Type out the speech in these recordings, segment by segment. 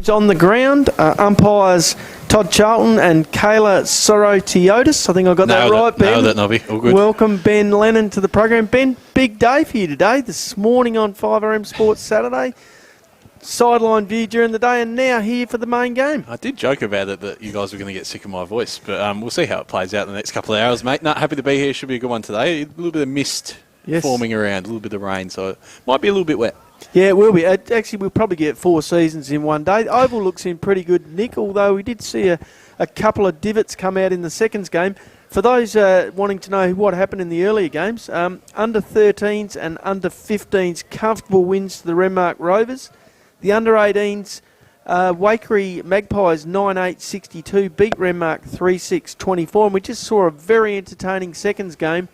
On the ground, umpires Todd Charlton and Kayla Sorotiotis. I think I got that right, Ben. Nailed it, Nobby. All good. Welcome, Ben Lennon, to the program. Ben, big day for you today. This morning on 5RM Sports Saturday. Sideline view during the day, and now here for the main game. I did joke about it that you guys were going to get sick of my voice, but we'll see how it plays out in the next couple of hours, mate. No, happy to be here. Should be a good one today. A little bit of mist forming around, a little bit of rain, so it might be a little bit wet. Yeah, it will be. Actually, we'll probably get 4 seasons in one day. The Oval looks in pretty good nick, although we did see a couple of divots come out in the seconds game. For those wanting to know what happened in the earlier games, under 13s and under 15s, comfortable wins to the Renmark Rovers. The under 18s, Waikerie Magpies 9-8-62 beat Renmark 3-6-24, and we just saw a very entertaining seconds game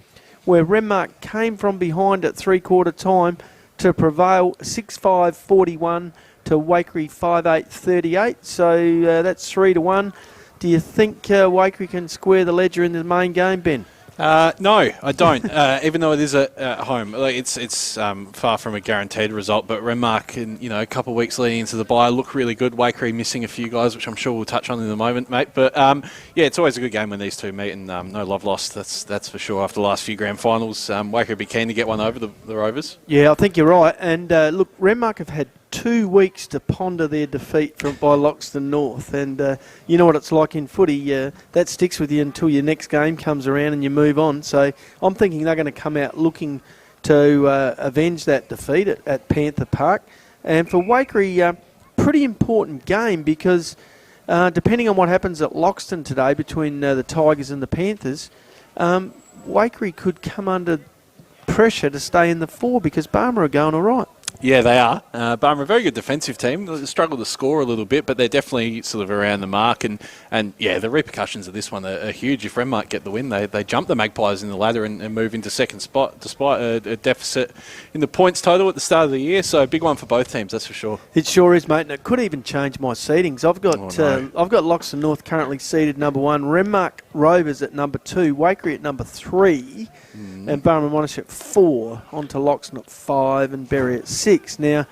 where Renmark came from behind at three-quarter time to prevail 6-5-41 to Waikerie 5-8-38. So that's 3-1. Do you think Waikerie can square the ledger in the main game, Ben? No, I don't. Even though it is at home, it's far from a guaranteed result. But Renmark, in a couple of weeks leading into the bye, look really good. Waikerie missing a few guys, which I'm sure we'll touch on in a moment, mate. But yeah, it's always a good game when these two meet, and no love lost. That's for sure. After the last few grand finals, Waikerie be keen to get one over the Rovers. Yeah, I think you're right. And look, Renmark have had 2 weeks to ponder their defeat by Loxton North, and you know what it's like in footy, that sticks with you until your next game comes around and you move on. So I'm thinking they're going to come out looking to avenge that defeat at Panther Park. And for Waikerie, pretty important game because depending on what happens at Loxton today between the Tigers and the Panthers, Waikerie could come under pressure to stay in the 4 because Barmer are going all right. Yeah, they are. Barmer, a very good defensive team. They struggle to score a little bit, but they're definitely sort of around the mark. And yeah, the repercussions of this one are huge. If Renmark get the win, they jump the Magpies in the ladder and move into second spot, despite a deficit in the points total at the start of the year. So a big one for both teams, that's for sure. It sure is, mate. And it could even change my seedings. I've got Loxton North currently seeded number 1, Renmark Rovers at number 2, Waikerie at number 3, and Barmer Monash at 4, on to Loxton at 5 and Berry at 6. Now,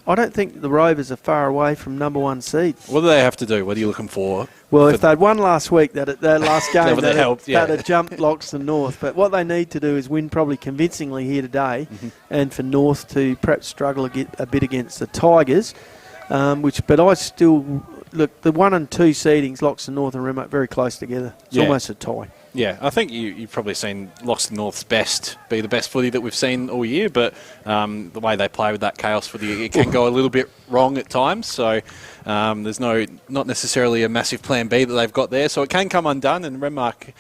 I don't think the Rovers are far away from number 1 seed. What do they have to do? What are you looking for? Well, if they'd won last week, that last game, that helped, that'd have jumped Loxton North. But what they need to do is win probably convincingly here today, and for North to perhaps struggle a bit against the Tigers. But I still look, the 1 and 2 seedings, Loxton North and Renmark, very close together. It's almost a tie. Yeah, I think you've probably seen Loxton North's best be the best footy that we've seen all year, but the way they play with that chaos footy, it can go a little bit wrong at times. So there's not necessarily a massive plan B that they've got there, so it can come undone. And Renmark,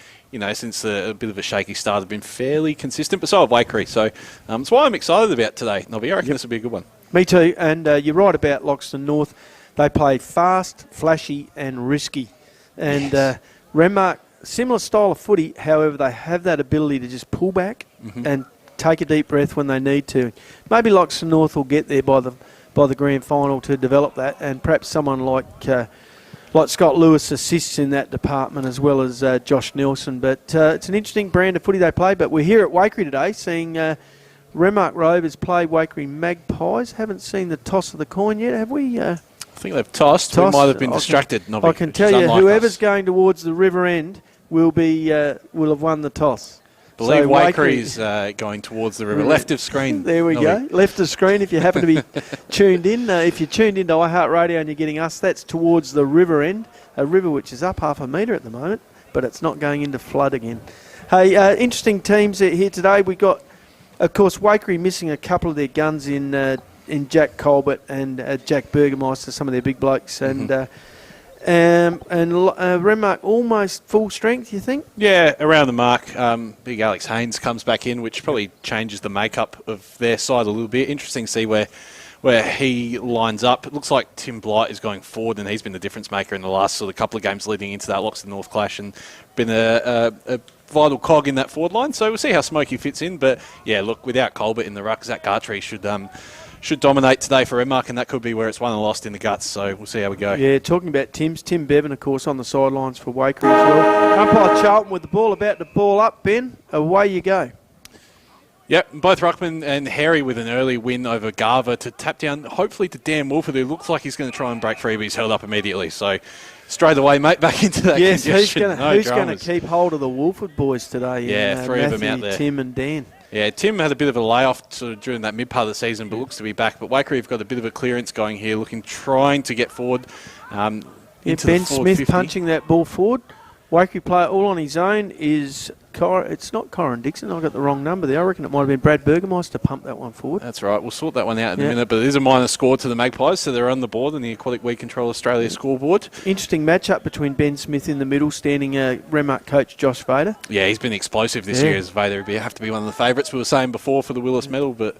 since a bit of a shaky start, have been fairly consistent, but so have Waikerie. So that's why I'm excited about today, Nobby. I reckon this will be a good one. Me too, and you're right about Loxton North. They play fast, flashy and risky. And Renmark, similar style of footy, however, they have that ability to just pull back and take a deep breath when they need to. Maybe Loxton North will get there by the grand final to develop that, and perhaps someone like Scott Lewis assists in that department as well as Josh Nelson. But it's an interesting brand of footy they play. But we're here at Waikerie today seeing Renmark Rovers play Waikerie Magpies. Haven't seen the toss of the coin yet, have we? I think they've tossed. We might have been distracted, Nobby. I can tell you, whoever's going towards the river end will have won the toss. I believe Waikerie is going towards the river. Left of screen. There we go. Left of screen if you happen to be tuned in. If you're tuned into iHeartRadio and you're getting us, that's towards the river end, a river which is up 0.5 metre at the moment, but it's not going into flood again. Hey, interesting teams here today. We got, of course, Waikerie missing a couple of their guns in Jack Colbert and Jack Burgermeister, some of their big blokes, and Renmark almost full strength, you think? Yeah, around the mark. Big Alex Haynes comes back in, which probably changes the makeup of their side a little bit. Interesting to see where he lines up. It looks like Tim Blight is going forward, and he's been the difference maker in the last sort of couple of games leading into that Loxton North clash, and been a vital cog in that forward line. So we'll see how Smokey fits in. But yeah, look, without Colbert in the ruck, Zach Gartree should dominate today for Renmark, and that could be where it's won and lost in the guts. So we'll see how we go. Yeah, talking about Tim Bevan, of course, on the sidelines for Waikerie as well. Umpire Charlton with the ball, about to ball up, Ben. Away you go. Yep, both Ruckman and Harry with an early win over Garver to tap down, hopefully to Dan Wolford, who looks like he's going to try and break free, but he's held up immediately. So straight away, mate, back into that yes, congestion. who's going to keep hold of the Wolford boys today? Yeah, three Matthew, of them out there. Tim and Dan. Yeah, Tim had a bit of a layoff sort of during that mid part of the season, but looks to be back. But Waikerie have got a bit of a clearance going here, trying to get forward. Into Ben the forward Smith 50. punching that ball forward. Waikerie player all on his own is... it's not Corin Dixon. I got the wrong number there. I reckon it might have been Brad Burgermeister pumped that one forward. That's right. We'll sort that one out in a minute. But it is a minor score to the Magpies, so they're on the board in the Aquatic Weed Control Australia scoreboard. Interesting matchup between Ben Smith in the middle, standing Renmark coach Josh Vader. Yeah, he's been explosive this year as Vader. He'd have to be one of the favourites we were saying before for the Willis medal. But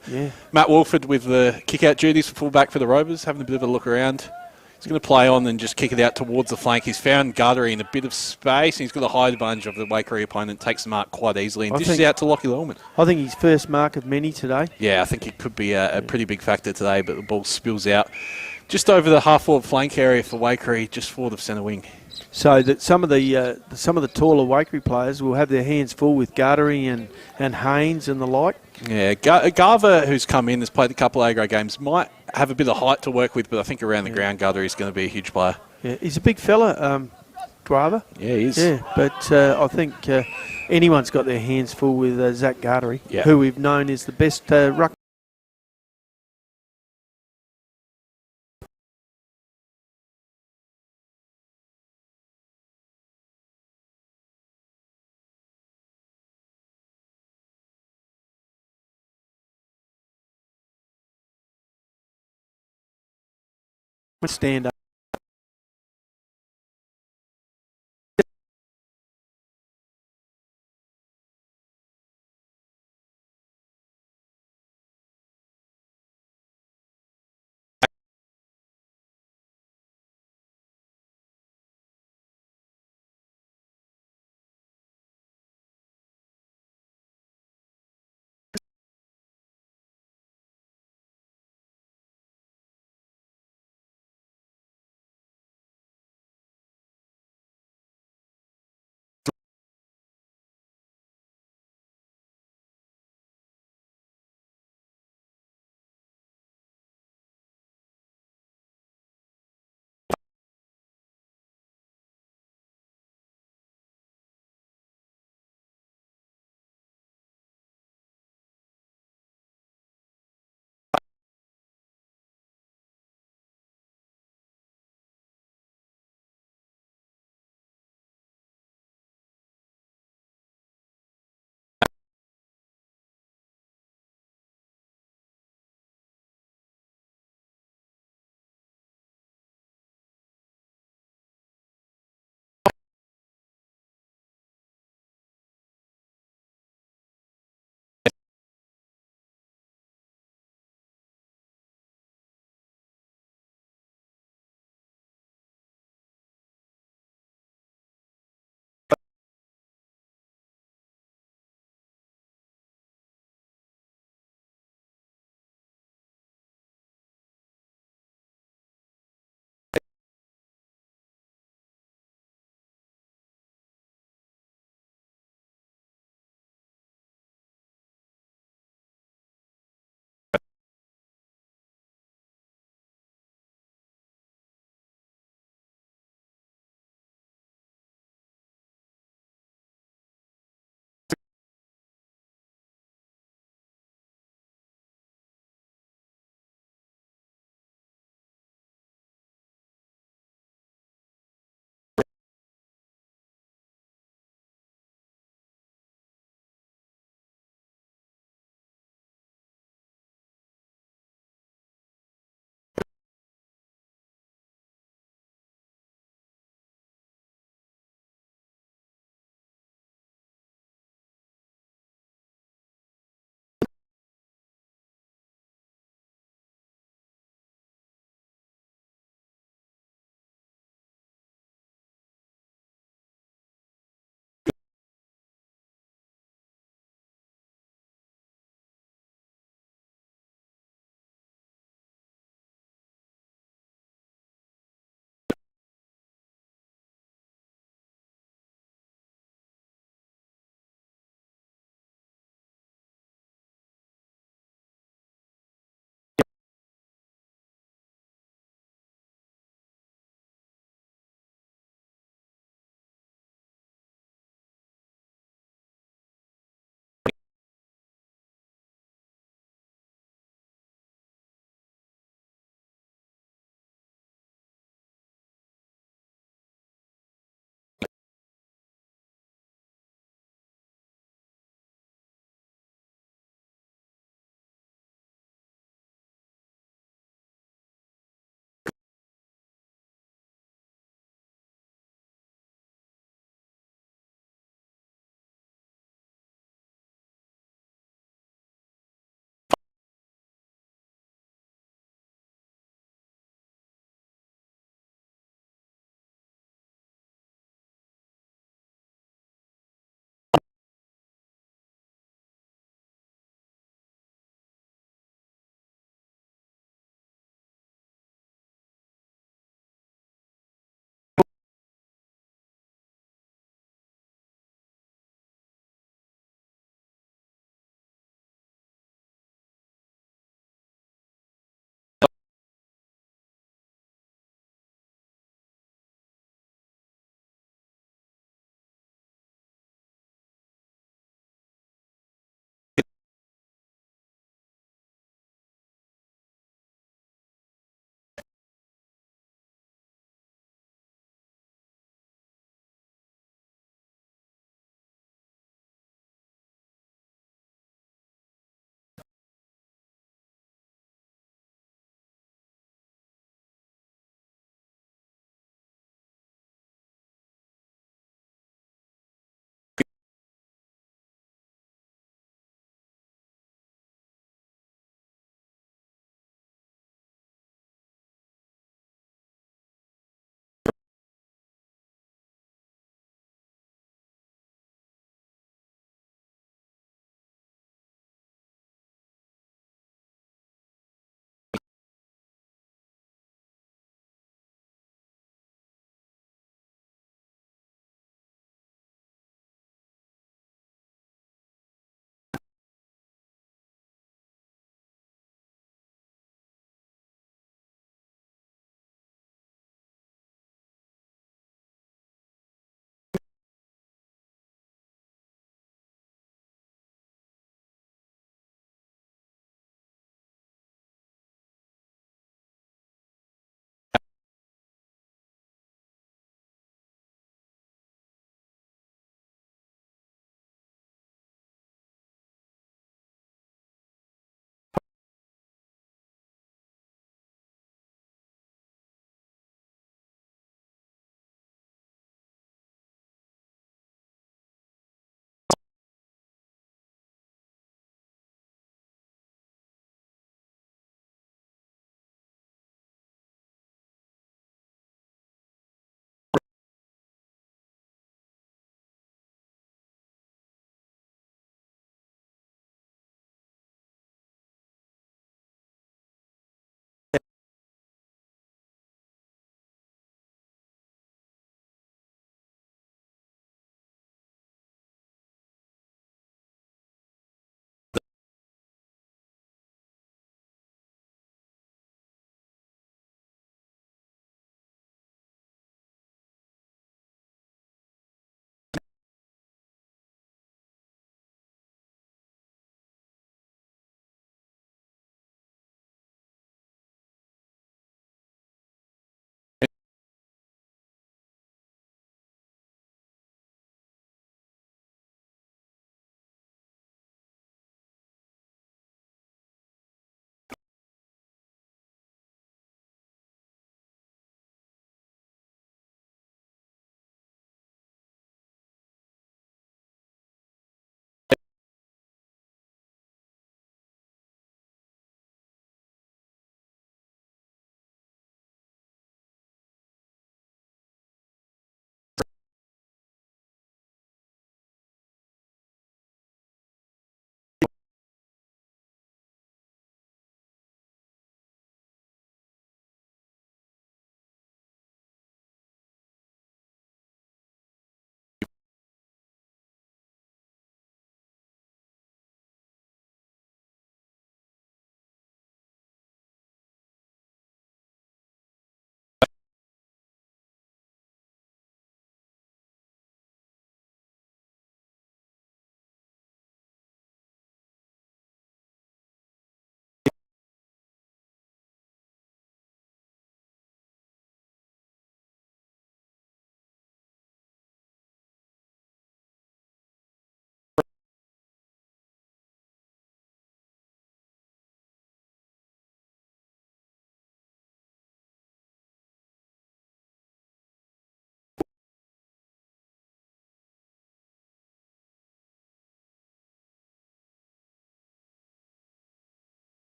Matt Wolford with the kick-out duties for full-back for the Rovers, having a bit of a look around. He's going to play on and just kick it out towards the flank. He's found Gardery in a bit of space. And he's got a high advantage of the Waikerie opponent. Takes the mark quite easily and dishes out to Lockie Lellman. I think his first mark of many today. Yeah, I think it could be a pretty big factor today, but the ball spills out just over the half-forward flank area for Waikerie, just forward of centre wing. So that some of the taller Waikerie players will have their hands full with Gardery and Haynes and the like. Yeah, Garver, who's come in, has played a couple of A-grade games, might have a bit of height to work with, but I think around the ground, Garver is going to be a huge player. Yeah, he's a big fella, Graver. Yeah, he is. Yeah, but I think anyone's got their hands full with Zach Gardery, who we've known is the best ruck. Stand up.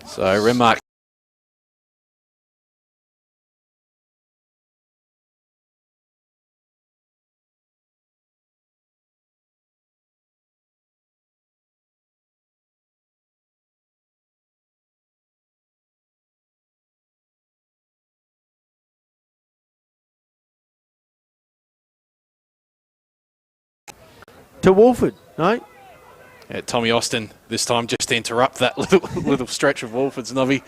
So Renmark To Wolford, no? Tommy Austin this time just to interrupt that little stretch of Wolford's Nobby.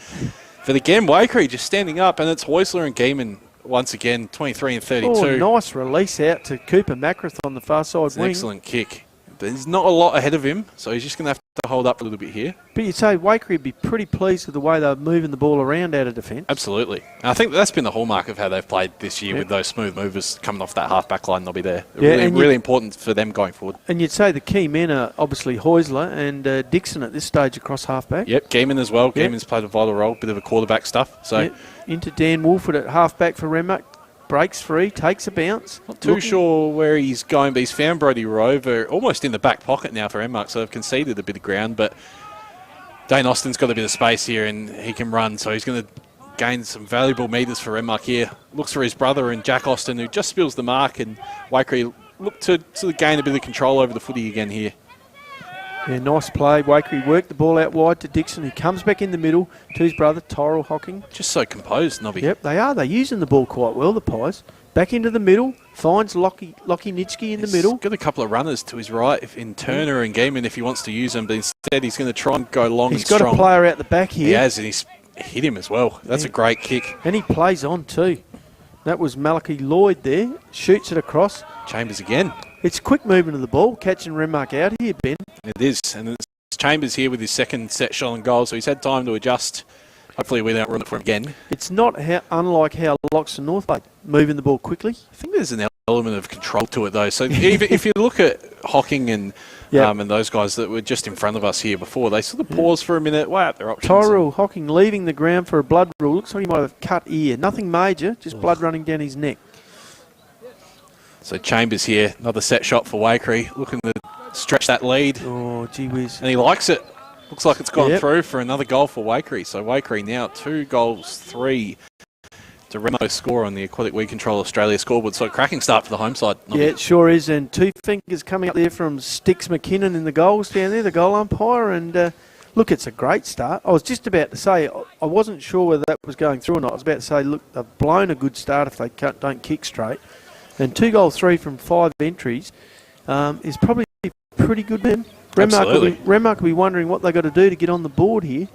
But again, Waikerie just standing up, and it's Häusler and Gaiman once again, 23 and 32. Oh, nice release out to Cooper Macrath on the far side It's an wing. excellent kick. There's not a lot ahead of him, so he's just going to have to hold up a little bit here. But you'd say Waikerie would be pretty pleased with the way they're moving the ball around out of defence. Absolutely. And I think that's been the hallmark of how they've played this year with those smooth movers coming off that half-back line. They'll be there. Really important for them going forward. And you'd say the key men are obviously Häusler and Dixon at this stage across half-back. Yep, Gaiman as well. Yep. Gaiman's played a vital role, bit of a quarterback stuff. So Into Dan Wolford at half-back for Renmark. Breaks free, takes a bounce. Not too sure where he's going, but he's found Brodie Rover almost in the back pocket now for Renmark, so they've conceded a bit of ground. But Dane Austin's got a bit of space here and he can run, so he's going to gain some valuable metres for Renmark here. Looks for his brother and Jack Austin, who just spills the mark, and Waikerie look to sort of gain a bit of control over the footy again here. Yeah, nice play. Waikerie worked the ball out wide to Dixon, who comes back in the middle to his brother, Tyrell Hocking. Just so composed, Nobby. Yep, they are. They're using the ball quite well, the Pies. Back into the middle, finds Lockie Nitschke in the middle. Got a couple of runners to his right in Turner and Gaiman if he wants to use them, but instead he's going to try and go long and strong. He's got a player out the back here. He has, and he's hit him as well. That's a great kick. And he plays on too. That was Malachi Lloyd there. Shoots it across. Chambers again. It's quick movement of the ball, catching Renmark out here, Ben. It is, and it's Chambers here with his second set shot and goal, so he's had time to adjust. Hopefully we don't run it for him again. It's not unlike how Loxton North played, moving the ball quickly. I think there's an element of control to it though. So if you look at Hocking and those guys that were just in front of us here before, they sort of pause for a minute, weigh out their options. Tyrell Hocking leaving the ground for a blood rule. Looks like he might have cut ear. Nothing major, just blood running down his neck. So Chambers here, another set shot for Waikerie, looking to stretch that lead. Oh, gee whiz. And he likes it. Looks like it's gone through for another goal for Waikerie. So Waikerie now 2 goals, 3 to Remo score on the Aquatic Weed Control Australia scoreboard. So a cracking start for the home side. Yeah, it sure is. And 2 fingers coming up there from Sticks McKinnon in the goals down there, the goal umpire. And look, it's a great start. I was just about to say, I wasn't sure whether that was going through or not. I was about to say, look, they've blown a good start if they don't kick straight. And 2 goals, 3 from 5 entries is probably pretty good, man. Renmark will be wondering what they've got to do to get on the board here.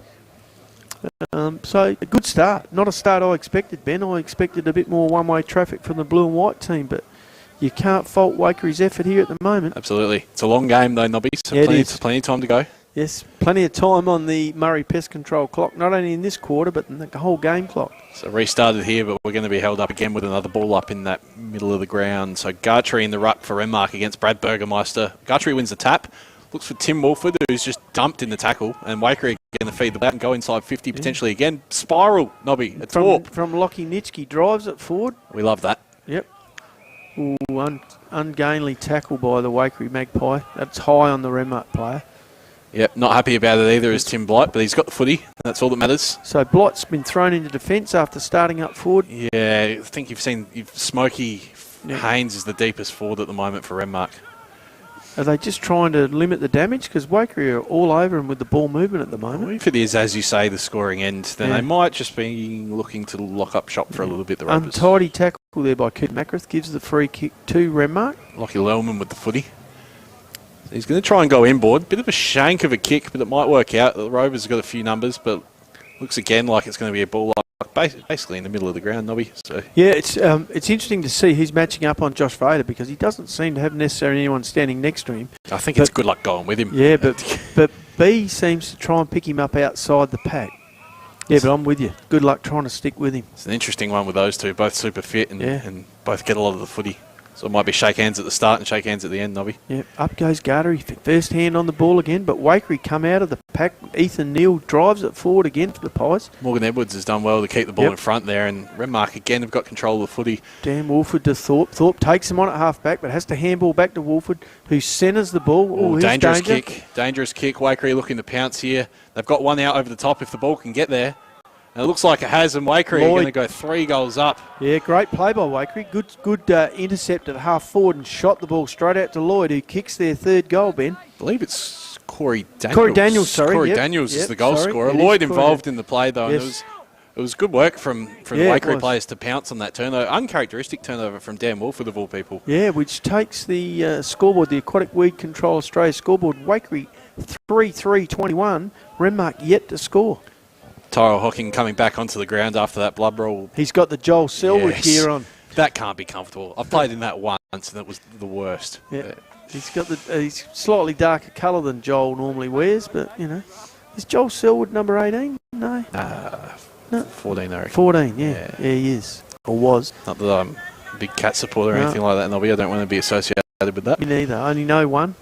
So a good start. Not a start I expected, Ben. I expected a bit more one-way traffic from the blue and white team, but you can't fault Waikere's effort here at the moment. Absolutely. It's a long game though, Nobby, so plenty of time to go. Yes, plenty of time on the Murray Pest Control clock, not only in this quarter, but in the whole game clock. So restarted here, but we're going to be held up again with another ball up in that middle of the ground. So Gartree in the ruck for Renmark against Brad Burgermeister. Gartree wins the tap. Looks for Tim Wolford, who's just dumped in the tackle, and Waikerie going to feed the bat and go inside 50 potentially again. Spiral, Nobby, a torp. From Lockie Nitschke, drives it forward. We love that. Yep. Ooh, ungainly tackle by the Waikerie Magpie. That's high on the Renmark player. Yep, not happy about it either as Tim Blight, but he's got the footy, and that's all that matters. So Blight's been thrown into defence after starting up forward. Yeah, I think you've seen Smokey Haynes is the deepest forward at the moment for Renmark. Are they just trying to limit the damage? Because Waikerie are all over him with the ball movement at the moment. Well, if it is, as you say, the scoring end, then they might just be looking to lock up shop for a little bit, the Rovers. Untidy tackle there by Cooper Macrath gives the free kick to Renmark. Lockie Lellman with the footy. He's going to try and go inboard. Bit of a shank of a kick, but it might work out. The Rovers have got a few numbers, but looks again like it's going to be a ball basically in the middle of the ground, Nobby. So. Yeah, it's interesting to see who's matching up on Josh Vader because he doesn't seem to have necessarily anyone standing next to him. I think it's good luck going with him. Yeah, but B seems to try and pick him up outside the pack. Yeah, but I'm with you. Good luck trying to stick with him. It's an interesting one with those two, both super fit and both get a lot of the footy. So it might be shake hands at the start and shake hands at the end, Nobby. Yep, up goes Gartery, first hand on the ball again, but Waikerie come out of the pack. Ethan Neal drives it forward again for the Pies. Morgan Edwards has done well to keep the ball in front there, and Renmark again have got control of the footy. Dan Wolford to Thorpe. Thorpe takes him on at half back, but has to handball back to Wolford, who centres the ball. Oh, dangerous kick. Dangerous kick. Waikerie looking to pounce here. They've got one out over the top if the ball can get there. And it looks like it has, and Waikerie are going to go 3 goals up. Yeah, great play by Waikerie. Good intercept at half forward and shot the ball straight out to Lloyd, who kicks their 3rd goal, Ben. I believe it's Corey Daniels. Corey Daniels, sorry. Corey Daniels is the goal scorer. Lloyd involved in the play, though. Yes. And it was good work from the Waikerie players to pounce on that turnover. Uncharacteristic turnover from Dan Wolford, of all people. Yeah, which takes the scoreboard, the Aquatic Weed Control Australia scoreboard. Waikerie 3-3-21. Renmark yet to score. Tyrell Hocking coming back onto the ground after that blood brawl. He's got the Joel Selwood gear on. That can't be comfortable. I've played in that once, and it was the worst. Yeah. He's got he's slightly darker colour than Joel normally wears, but, you know. Is Joel Selwood number 18? No. No. 14, I reckon. 14, yeah. Yeah, he is. Or was. Not that I'm a big cat supporter or anything like that, Nobby. I don't want to be associated with that. Me neither. I only know one.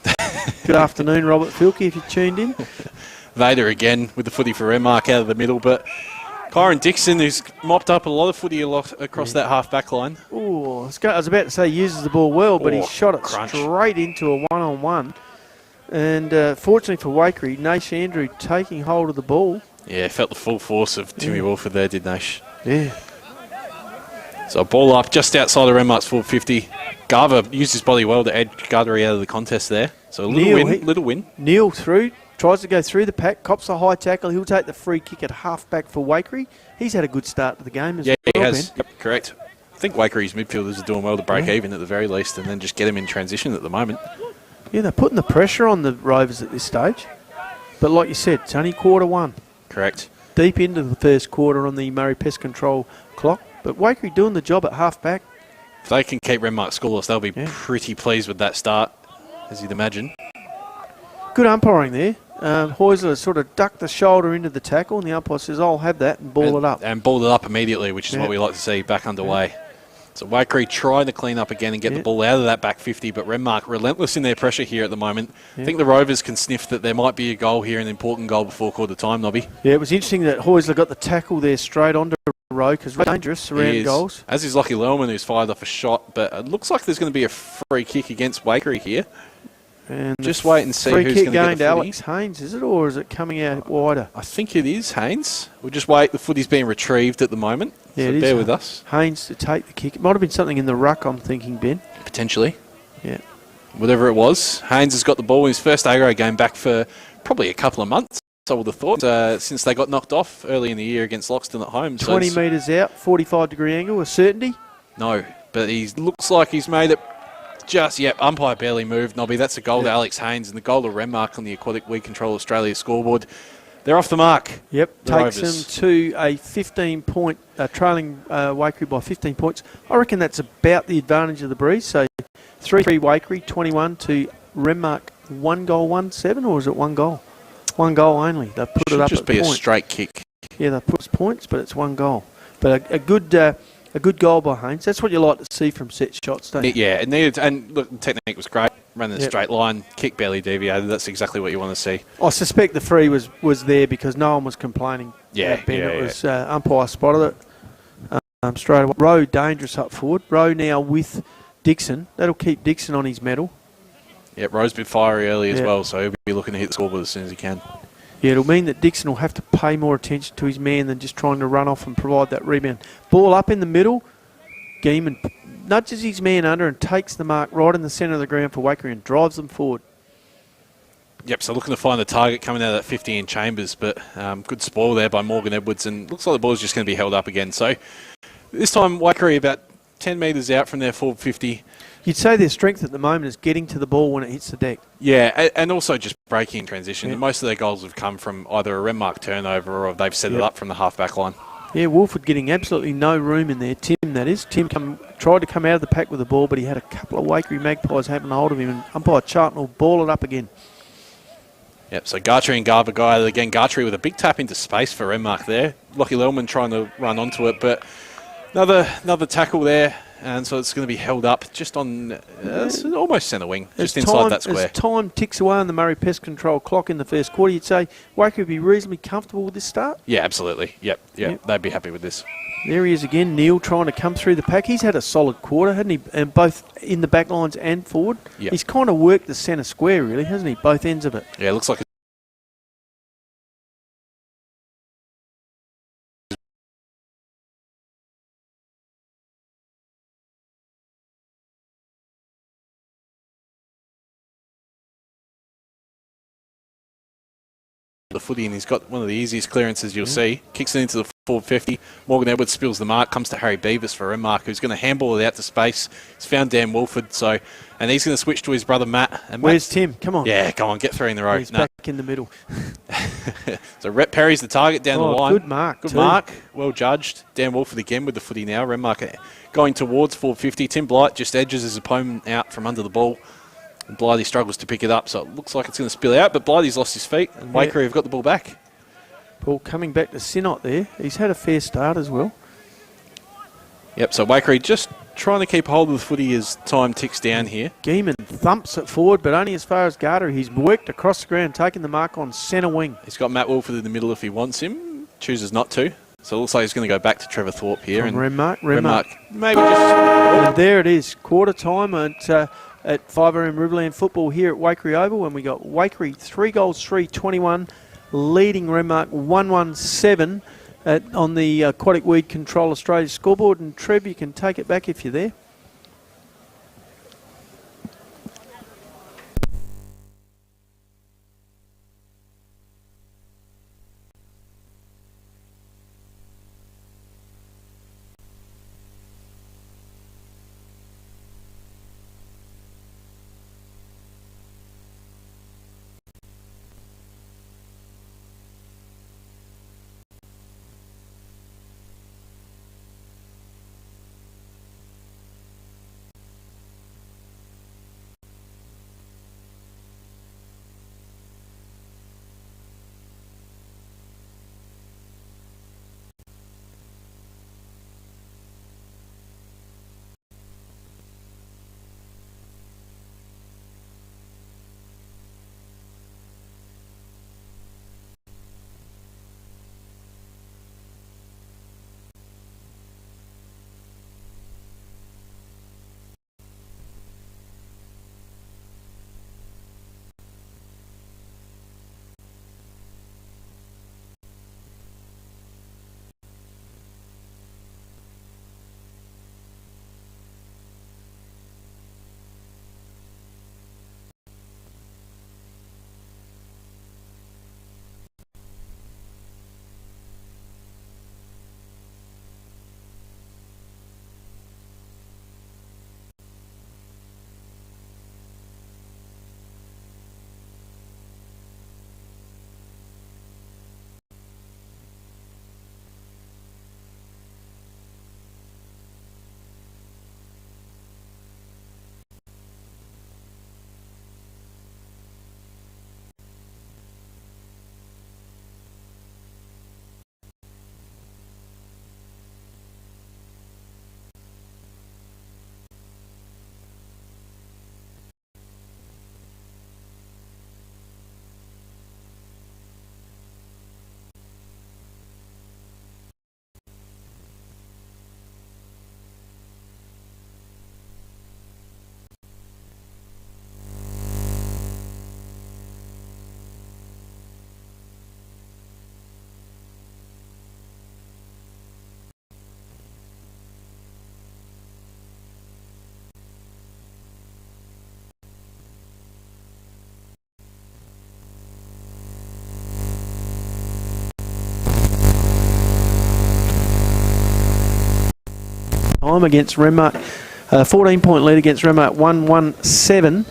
Good afternoon, Robert Filkey, if you tuned in. Vader again with the footy for Renmark out of the middle, but Kyron Dixon, who's mopped up a lot of footy across that half-back line. Oh, I was about to say he uses the ball well, but he shot it straight into a one-on-one. And fortunately for Waikerie, Nash Andrew taking hold of the ball. Yeah, felt the full force of Timmy Wolford there, did Nash. Yeah. So ball up just outside of Renmark's full 50. Garver used his body well to edge Gartery out of the contest there. So a little win. Neil through. Tries to go through the pack, cops a high tackle. He'll take the free kick at half-back for Waikerie. He's had a good start to the game as well. Yeah, he has. Yep, correct. I think Waikere's midfielders are doing well to break even at the very least and then just get him in transition at the moment. Yeah, they're putting the pressure on the Rovers at this stage. But like you said, it's only quarter 1. Correct. Deep into the first quarter on the Murray Pest Control clock. But Waikerie doing the job at half-back. If they can keep Renmark scoreless, they'll be pretty pleased with that start, as you'd imagine. Good umpiring there. Heusler sort of ducked the shoulder into the tackle, and the umpire says, I'll have that, and ball it up. And balled it up immediately, which is what we like to see back underway. So Waikerie trying to clean up again and get the ball out of that back 50, but Renmark relentless in their pressure here at the moment. I think the Rovers can sniff that there might be a goal here, an important goal before quarter time, Nobby. Yeah, it was interesting that Heusler got the tackle there straight onto Rowe, because dangerous around goals. As is Lockie Lellman, who's fired off a shot, but it looks like there's going to be a free kick against Waikerie here. And just wait and see who's going to get the footy. Alex Haynes, is it, or is it coming out wider? I think it is Haynes. We'll just wait. The footy's being retrieved at the moment, so bear with us. Haynes to take the kick. It might have been something in the ruck, I'm thinking, Ben. Potentially. Yeah. Whatever it was, Haynes has got the ball in his first aggro game back for probably a couple of months, I would have thought, since they got knocked off early in the year against Loxton at home. 20 metres out, 45-degree angle, a certainty? No, but he looks like he's made it. Umpire barely moved, Nobby. That's a goal to Alex Haynes and the goal to Renmark on the Aquatic Weed Control Australia scoreboard. They're off the mark. Yep, takes them to a 15-point, trailing Waikerie by 15 points. I reckon that's about the advantage of the breeze. So 3-3 Waikerie, 21 to Renmark, 1-1-7, or is it 1 goal? 1 goal only. They put it up just at be point. A straight kick. Yeah, they put points, but it's 1 goal. But a good goal by Haynes. That's what you like to see from set shots, don't you? Yeah, it needed, and look, the technique was great. Running a straight line, kick barely deviated. That's exactly what you want to see. I suspect the free was there because no one was complaining. It was umpire spotted it straight away. Rowe dangerous up forward. Rowe now with Dixon. That'll keep Dixon on his medal. Yeah, Rowe's been fiery early as well, so he'll be looking to hit the scoreboard as soon as he can. Yeah, it'll mean that Dixon will have to pay more attention to his man than just trying to run off and provide that rebound. Ball up in the middle. Geeman nudges his man under and takes the mark right in the centre of the ground for Waikerie and drives them forward. Yep, so looking to find the target coming out of that 50 in Chambers, but good spoil there by Morgan Edwards, and looks like the ball's just going to be held up again. So this time Waikerie about 10 metres out from their forward 50. You'd say their strength at the moment is getting to the ball when it hits the deck. Yeah, and also just breaking in transition. Yeah. Most of their goals have come from either a Renmark turnover or they've set it up from the half-back line. Yeah, Wolford getting absolutely no room in there. Tim, that is. Tim tried to come out of the pack with the ball, but he had a couple of Waikerie Magpies having hold of him, and umpire Charlton will ball it up again. Yep, so Gartery and Garver guy again. Gartery with a big tap into space for Renmark there. Lockie Lellman trying to run onto it, but another tackle there and so it's going to be held up just on it's almost centre wing, just inside that square. As time ticks away on the Murray Pest Control clock in the first quarter, you'd say Waikerie would be reasonably comfortable with this start? Yeah, absolutely. Yep. They'd be happy with this. There he is again, Neil trying to come through the pack. He's had a solid quarter, hasn't he? And both in the back lines and forward. Yep. He's kind of worked the centre square, really, hasn't he? Both ends of it. Yeah, it looks like the footy, and he's got one of the easiest clearances you'll see. Kicks it into the forward 50. Morgan Edwards spills the mark, comes to Harry Beavis for Renmark, who's going to handball it out to space. He's found Dan Wolford, and he's going to switch to his brother Matt. And where's Tim? Come on. Yeah, come on, get 3 in the row. He's back in the middle. So Rhett Perry's the target down the line. Good mark. Good mark. Well judged. Dan Wolford again with the footy now. Renmark going towards forward 50. Tim Blight just edges his opponent out from under the ball. And Blighty struggles to pick it up, so it looks like it's going to spill out, but Blighty's lost his feet, and Waikerie have got the ball back. Paul coming back to Sinot there. He's had a fair start as well. Yep, so Waikerie just trying to keep hold of the footy as time ticks down here. Geeman thumps it forward, but only as far as Garter. He's worked across the ground, taking the mark on centre wing. He's got Matt Wolford in the middle if he wants him. Chooses not to. So it looks like he's going to go back to Trevor Thorpe here. And Renmark. Maybe just... And there it is. Quarter time at 5RM Riverland football here at Waikerie Oval, and we got Waikerie 3 goals, 3-21, leading Renmark 1-1-7 on the Aquatic Weed Control Australia scoreboard. And Trev, you can take it back if you're there. Time against Renmark, 14-point lead against Renmark, 1-1-7.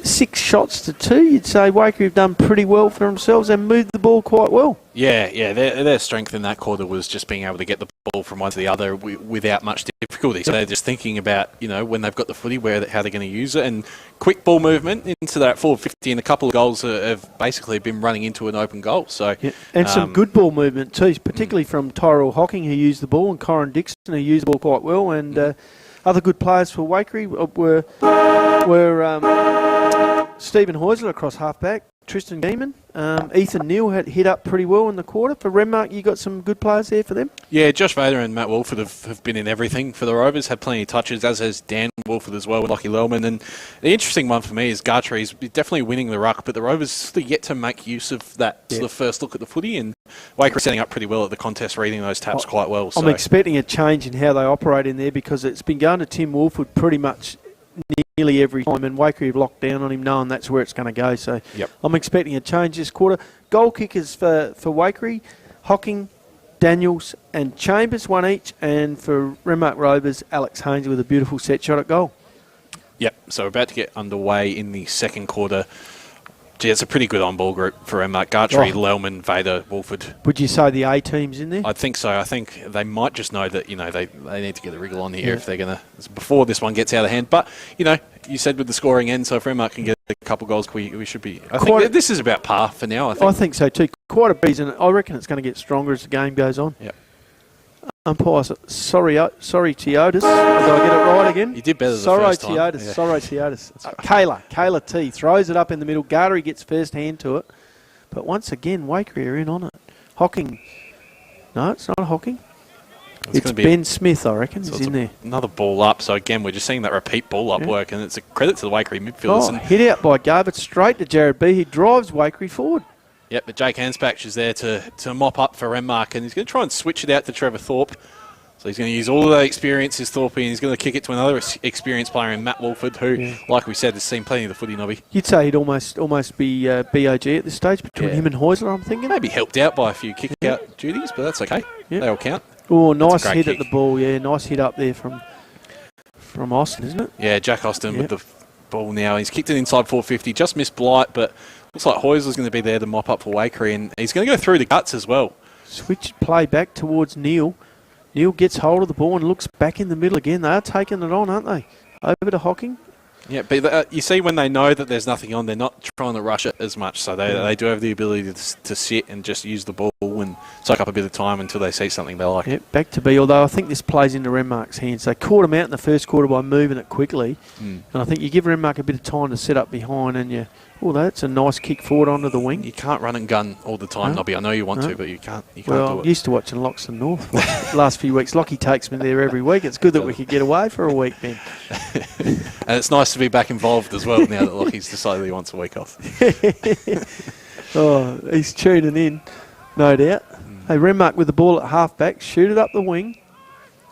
6 shots to 2. You'd say Waikerie have done pretty well for themselves and moved the ball quite well. Yeah. Their strength in that quarter was just being able to get the ball from one to the other without much difficulty. So they're just thinking about, when they've got the footy, how they're going to use it. And quick ball movement into that forward 50, and a couple of goals have basically been running into an open goal. So And some good ball movement too, particularly from Tyrell Hocking, who used the ball, and Corin Dixon, who used the ball quite well. And Other good players for Waikerie were Stephen Heusler across half-back, Tristan Geeman. Ethan Neal had hit up pretty well in the quarter. For Renmark, you got some good players there for them? Yeah, Josh Vader and Matt Wolford have been in everything for the Rovers, had plenty of touches, as has Dan Wolford as well with Lockie Lellman. And the interesting one for me is Gartree is definitely winning the ruck, but the Rovers still yet to make use of that sort of first look at the footy, and Waikerie setting up pretty well at the contest, reading those taps quite well. I'm expecting a change in how they operate in there because it's been going to Tim Wolford pretty much nearly every time, and Waikerie have locked down on him knowing that's where it's going to go. So I'm expecting a change this quarter. Goal kickers for Waikerie, Hocking, Daniels and Chambers, one each, and for Renmark Rovers, Alex Haynes with a beautiful set shot at goal. Yep, so we're about to get underway in the second quarter. Gee, it's a pretty good on-ball group for Renmark. Gartree, Lellman, Vader, Wolford. Would you say the A team's in there? I think so. I think they might just know that, they need to get a wriggle on here if they're going to, before this one gets out of hand. But, you said with the scoring end, so if Renmark can get a couple goals, we should be... I think this is about par for now, I think. So too. Quite a breeze, and I reckon it's going to get stronger as the game goes on. Yep. Umpire, sorry, Teotis. Did I get it right again? You did better the first time. Sorry, Teotis. Kayla T throws it up in the middle. Gartree gets first hand to it. But once again, Waikerie are in on it. Hocking. No, it's not Hocking. It's Ben Smith, I reckon, is in there. Another ball up. So again, we're just seeing that repeat ball up work, and it's a credit to the Waikerie midfielders. Hit out by Garbutt straight to Jared B. He drives Waikerie forward. Yep, but Jake Hanspach is there to mop up for Renmark, and he's going to try and switch it out to Trevor Thorpe. So he's going to use all of that experience as Thorpe, and he's going to kick it to another experienced player in Matt Wolford, who, like we said, has seen plenty of the footy, Nobby. You'd say he'd almost be BOG at this stage between him and Heusler, I'm thinking. Maybe helped out by a few kick-out duties, but that's okay. Yep. They all count. Oh, nice hit at the ball, nice hit up there from Austin, isn't it? Yeah, Jack Austin with the ball now. He's kicked it inside 450, just missed Blight, but looks like Heusler's going to be there to mop up for Waikerie, and he's going to go through the guts as well. Switch play back towards Neal. Neal gets hold of the ball and looks back in the middle again. They are taking it on, aren't they? Over to Hocking. Yeah, but you see when they know that there's nothing on, they're not trying to rush it as much. So they do have the ability to sit and just use the ball and soak up a bit of time until they see something they like. Yeah, back to B, although I think this plays into Renmark's hands. They caught him out in the first quarter by moving it quickly. And I think you give Renmark a bit of time to set up behind, and that's a nice kick forward onto the wing. You can't run and gun all the time, Nobby. I know you want to, but you can't do it. I'm used to watching Loxton North the last few weeks. Lockie takes me there every week. It's good that we could get away for a week, Ben. And it's nice to be back involved as well now that Lockie's decided he wants a week off. He's tuning in, no doubt. Hey, Renmark with the ball at half-back, shoot it up the wing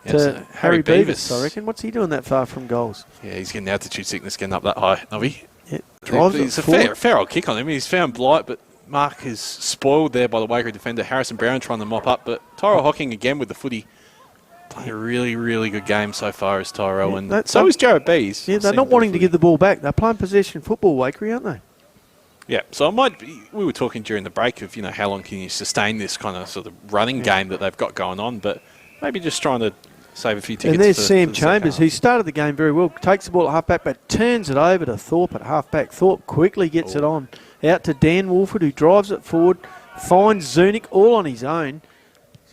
to Harry Beavis, I reckon. What's he doing that far from goals? Yeah, he's getting altitude sickness getting up that high, Nobby. Yeah, it's a fair old kick on him. He's found Blight, but Mark is spoiled there by the Waikerie defender. Harrison Brown trying to mop up, but Tyrell Hocking again with the footy. Playing a really, really good game so far as Tyrell, and so is Jared Bees. Yeah, they're not wanting to give the ball back. They're playing possession football, Waikerie, aren't they? Yeah, so we were talking during the break of, how long can you sustain this kind of sort of running game that they've got going on, but maybe just trying to save a few tickets. And there's Sam Chambers, who started the game very well, takes the ball at half-back, but turns it over to Thorpe at half-back. Thorpe quickly gets it on. Out to Dan Wolford, who drives it forward, finds Zunic all on his own,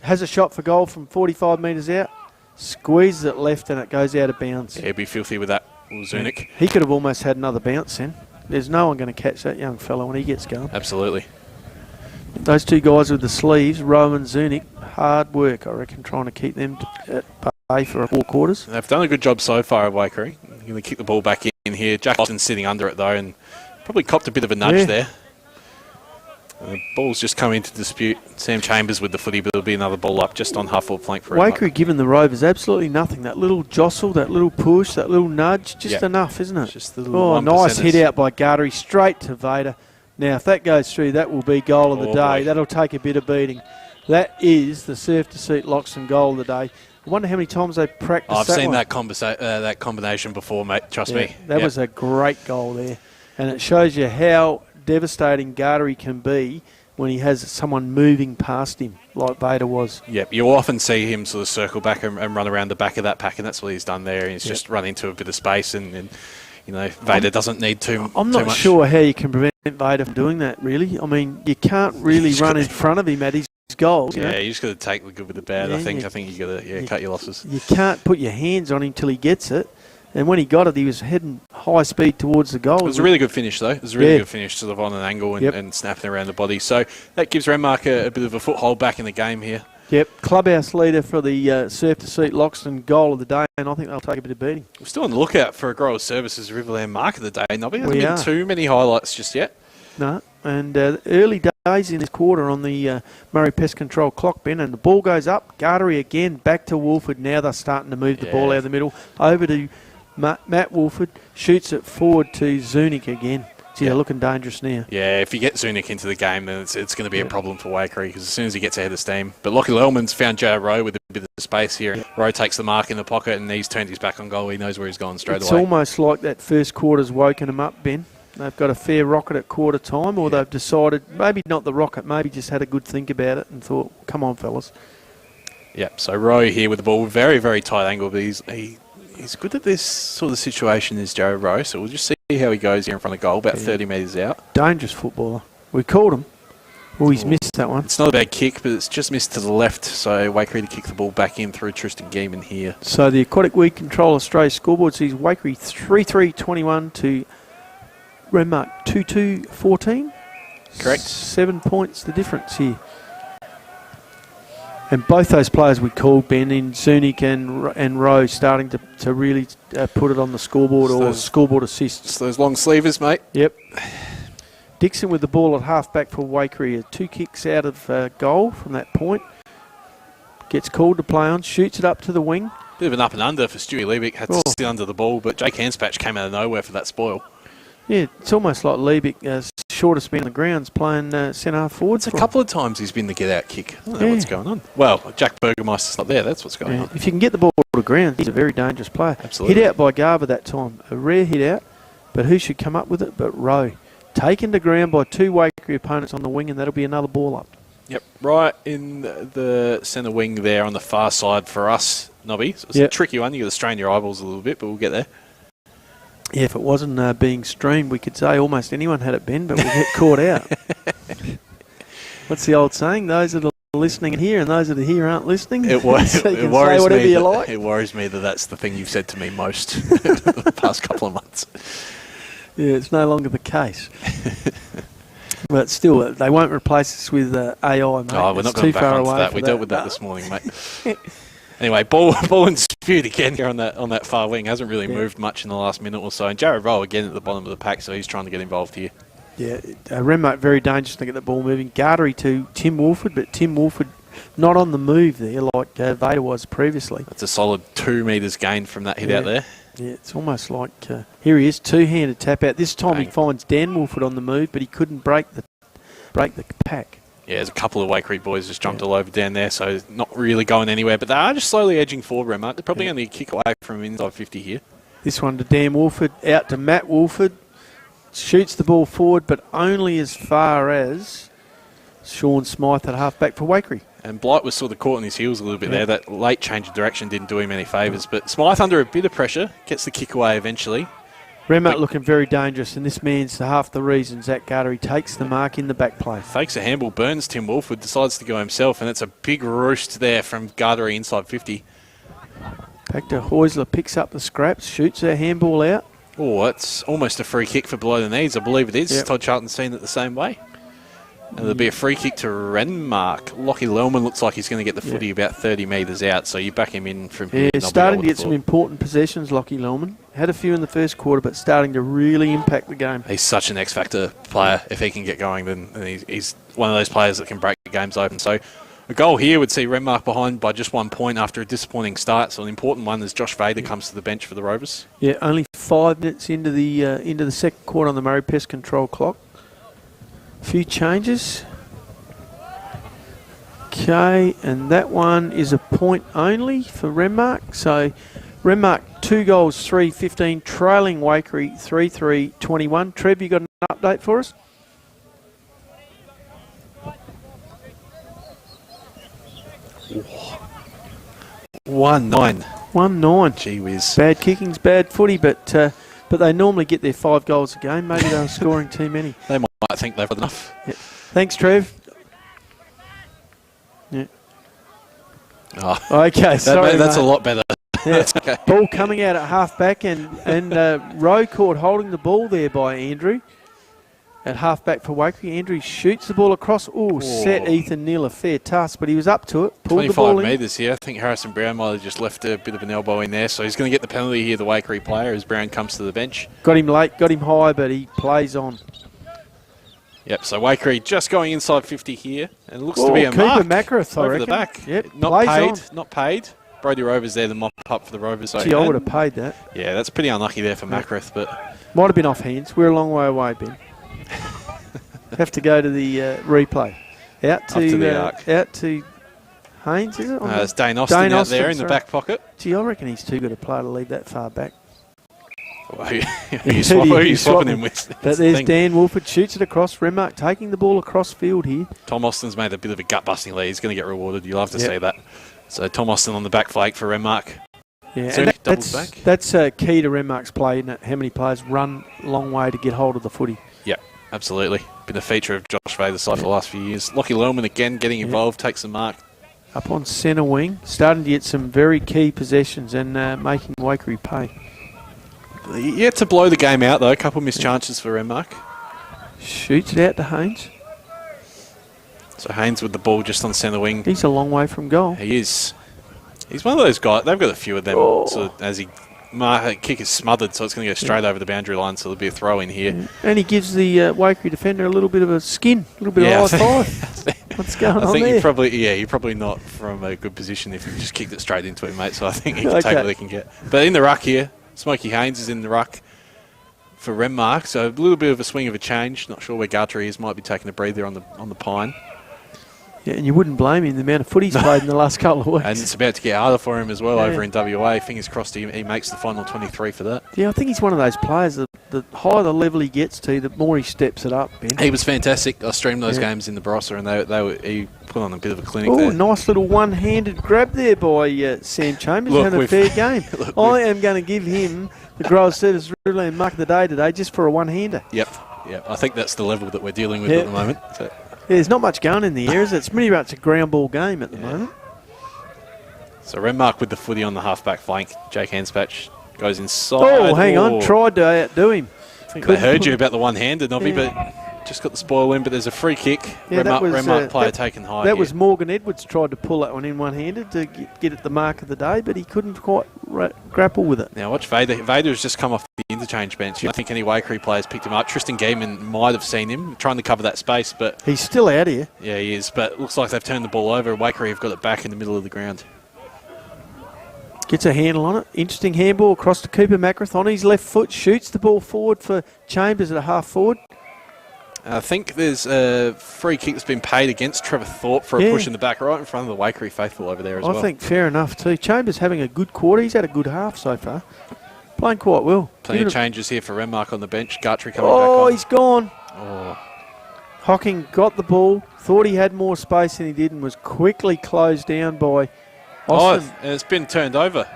has a shot for goal from 45 metres out, squeezes it left, and it goes out of bounds. Yeah, he'd be filthy with that, Zunic. He could have almost had another bounce then. There's no one going to catch that young fellow when he gets going. Absolutely. Those two guys with the sleeves, Rowe and Zunic, hard work, I reckon, trying to keep them at bay for 4 quarters. They've done a good job so far at Waikerie. You're going to kick the ball back in here. Jack Austin's sitting under it, though, and probably copped a bit of a nudge there. The ball's just come into dispute. Sam Chambers with the footy, but it'll be another ball up just on half forward flank for Waikerie giving the Rovers absolutely nothing. That little jostle, that little push, that little nudge, just enough, isn't it? Just the little nice hit out by Gartree, straight to Vader. Now, if that goes through, that will be goal of the day. Boy. That'll take a bit of beating. That is the surf-to-seat Loxton goal of the day. I wonder how many times they practiced I've seen that combination before, mate. Trust me. That was a great goal there. And it shows you how devastating Gartree can be when he has someone moving past him, like Vader was. Yep, you'll often see him sort of circle back and run around the back of that pack, and that's what he's done there. He's just run into a bit of space, and Vader doesn't need too much. I'm not sure how you can prevent Vader from doing that, really. I mean, you can't really run in front of him at his goals. Yeah, you just got to take the good with the bad. Yeah, I think you got to cut your losses. You can't put your hands on him till he gets it. And when he got it, he was heading high speed towards the goal. It was a really good finish, though. It was a really good finish, sort of on an angle and snapping around the body. So that gives Renmark a bit of a foothold back in the game here. Yep, clubhouse leader for the Surf to Seat Loxton goal of the day, and I think they'll take a bit of beating. We're still on the lookout for a Growers Services Riverland Mark of the day. Nobby hasn't been are. too many highlights just yet. No, and early days in this quarter on the Murray Pest Control clock, Ben, and the ball goes up. Waikerie again, back to Wolford. Now they're starting to move the ball out of the middle. Over to Matt Wolford, shoots it forward to Zunic again. Gee, they're looking dangerous now. Yeah, if you get Zunic into the game, then it's going to be a problem for Waikerie because as soon as he gets ahead of steam. But Lockie Lellman's found Joe Rowe with a bit of space here. Yeah. Rowe takes the mark in the pocket and he's turned his back on goal. He knows where he's gone straight away. It's almost like that first quarter's woken him up, Ben. They've got a fair rocket at quarter time, or they've decided, maybe not the rocket, maybe just had a good think about it and thought, come on, fellas. Yep, so Rowe here with the ball. Very, very tight angle, but he's good at this sort of situation as Joe Rowe, so we'll just see how he goes here in front of goal, about 30 metres out. Dangerous footballer. We called him. Oh, he's missed that one. It's not a bad kick, but it's just missed to the left, so Waikerie to kick the ball back in through Tristan Geeman here. So the Aquatic Weed Control Australia scoreboard sees Waikerie 3-3-21 to Renmark 2-2-14. Correct. 7 points the difference here. And both those players we called, Ben, in Zunic and Rowe, starting to really put it on the scoreboard or scoreboard assists. It's those long sleevers, mate. Yep. Dixon with the ball at half-back for Waikerie. 2 kicks out of goal from that point. Gets called to play on, shoots it up to the wing. Bit of an up and under for Stewie Liebig. Had to sit under the ball, but Jake Hanspatch came out of nowhere for that spoil. Yeah, it's almost like Liebig, shortest man on the grounds, playing centre-half forward. It's a couple of times he's been the get-out kick. I don't know what's going on. Well, Jack Burgermeister's not there. That's what's going on. If you can get the ball to ground, he's a very dangerous player. Absolutely. Hit out by Garver that time. A rare hit out, but who should come up with it but Rowe. Taken to ground by 2 Waikerie opponents on the wing, and that'll be another ball up. Yep, right in the centre wing there on the far side for us, Nobby. So it's a tricky one. You've got to strain your eyeballs a little bit, but we'll get there. Yeah, if it wasn't being streamed, we could say almost anyone had it, Ben, but we get caught out. What's the old saying? Those that are listening here and those that are here aren't listening. It worries say whatever you like. It worries me that that's the thing you've said to me most the past couple of months. Yeah, it's no longer the case. But still, they won't replace us with AI, mate. Oh, we're not going back onto that. We dealt with that this morning, mate. Anyway, ball and dispute again here on that far wing. Hasn't really moved much in the last minute or so. And Jared Rowe again at the bottom of the pack, so he's trying to get involved here. Yeah, Renmark very dangerous to get the ball moving. Waikerie to Tim Wolford, but Tim Wolford not on the move there like Vader was previously. That's a solid 2 metres gain from that hit out there. Yeah, it's almost like, here he is, 2-handed tap out. This time he finds Dan Wolford on the move, but he couldn't break the pack. Yeah, there's a couple of Waikerie boys just jumped all over down there, so not really going anywhere. But they are just slowly edging forward, Renmark. They're probably only a kick away from inside 50 here. This one to Dan Wolford, out to Matt Wolford. Shoots the ball forward, but only as far as Sean Smythe at half-back for Waikerie. And Blight was sort of caught on his heels a little bit there. That late change of direction didn't do him any favours. But Smythe, under a bit of pressure, gets the kick away eventually. Renmark looking very dangerous, and this man's half the reason. Zach Waikerie takes the mark in the back play. Fakes a handball, burns Tim Wolford, decides to go himself, and it's a big roost there from Waikerie inside 50. Back to Heusler, picks up the scraps, shoots a handball out. Oh, it's almost a free kick for below the knees. I believe it is. Todd Charlton's seen it the same way. And there'll be a free kick to Renmark. Lockie Lellman looks like he's going to get the footy about 30 metres out, so you back him in from here. Yeah, starting to get some important possessions, Lockie Lellman. Had a few in the first quarter, but starting to really impact the game. He's such an X-factor player. If he can get going, then he's one of those players that can break games open. So a goal here would see Renmark behind by just 1 point after a disappointing start. So an important one as Josh Vader comes to the bench for the Rovers. Yeah, only 5 minutes into the second quarter on the Murray Pest Control clock. A few changes. Okay, and that one is a point only for Renmark. So Renmark 2 goals, 3-15, trailing Waikerie 3-3-21. Trev, you got an update for us? One nine. 1-9. Gee whiz. Bad kickings, bad footy, but they normally get their 5 goals a game. Maybe they were scoring too many. They might think they've got enough. Yep. Thanks, Trev. Oh, Okay, sorry, that's a mate. lot better. Yeah. That's okay. Ball coming out at half-back and row court holding the ball there by Andrew. At half-back for Waikerie. Andrew shoots the ball across. Set Ethan Neal a fair task, but he was up to it. Pulled the ball 25 in. metres here. I think Harrison Brown might have just left a bit of an elbow in there, so he's going to get the penalty here, the Waikerie player, as Brown comes to the bench. Got him late, got him high, but he plays on. Yep, so Waikerie just going inside 50 here, and it looks to be a Cooper mark Macrath, I over reckon. the back. Yep, Not plays paid, on. not paid. Brody Rovers there, the mop up for the Rovers. So Gee, I would have paid that. Yeah, that's pretty unlucky there for Macrath, but Might have been off hands. We're a long way away, Ben. Have to go to the replay. Out to the arc. Out to Haynes, is it? it's Dane Austin out there in the back pocket. Gee, I reckon he's too good a player to leave that far back. Well, who are you swapping him with? But That's the there's thing. Dan Wolford, shoots it across. Renmark taking the ball across field here. Tom Austin's made a bit of a gut-busting lead. He's going to get rewarded. You love to Yep. see that. So Tom Austin on the back flank for Renmark. Yeah, So and doubles back. that's key to Renmark's play, isn't it? How many players run a long way to get hold of the footy. Yep, absolutely. Been a feature of Josh Vader's side for the last few years. Lockie Lohman again getting involved, takes the mark. Up on centre wing, starting to get some very key possessions and making Waikerie pay. Yet to blow the game out, though. A couple missed chances for Renmark. Shoots it out to Haynes. So Haynes with the ball just on centre wing. He's a long way from goal. He is. He's one of those guys. They've got a few of them. So as he kick is smothered, so it's going to go straight over the boundary line. So there'll be a throw in here. And he gives the Waikerie defender a little bit of a skin, a little bit of high five. What's going on I think there? you're probably not from a good position if you just kicked it straight into him, mate. So I think he can take what he can get. But in the ruck here, Smokey Haynes is in the ruck for Renmark. So a little bit of a swing of a change. Not sure where Guthrie is. Might be taking a breather on the pine. Yeah, and you wouldn't blame him, the amount of footy he's played in the last couple of weeks. And it's about to get harder for him as well over in WA. Fingers crossed he makes the final 23 for that. Yeah, I think he's one of those players that the higher the level he gets to, the more he steps it up, Ben. He was fantastic. I streamed those games in the Barossa, and he put on a bit of a clinic Oh, there. nice little one-handed grab there by Sam Chambers. Had a fair game. I am going to give him the Growers Service Riverland Mark of the Day today just for a one-hander. Yep. I think that's the level that we're dealing with at the moment. So. Yeah, there's not much going in the air, is it? It's pretty much a ground ball game at the moment. So Renmark with the footy on the half-back flank. Jake Hanspatch goes inside. Oh, hang on. Tried to outdo him. I think they heard you about the one-handed, Nobby, but just got the spoil in. But there's a free kick. Yeah, Renmark player taken high. That was Morgan Edwards tried to pull that one in one-handed to get at the mark of the day, but he couldn't quite grapple with it. Now watch Vader. Vader has just come off the interchange bench. I think any Waikerie players picked him up. Tristan Gaiman might have seen him trying to cover that space, but he's still out here. Yeah, he is. But it looks like they've turned the ball over. Waikerie have got it back in the middle of the ground. Gets a handle on it. Interesting handball across to Cooper Macrath on his left foot. Shoots the ball forward for Chambers at a half forward. I think there's a free kick that's been paid against Trevor Thorpe for a push in the back, right in front of the Waikerie faithful over there as well. I think fair enough too. Chambers having a good quarter. He's had a good half so far. Playing quite well. Plenty of changes here for Renmark on the bench. Guthrie coming back on. Oh, he's gone. Oh. Hocking got the ball. Thought he had more space than he did and was quickly closed down by Austin. And it's been turned over.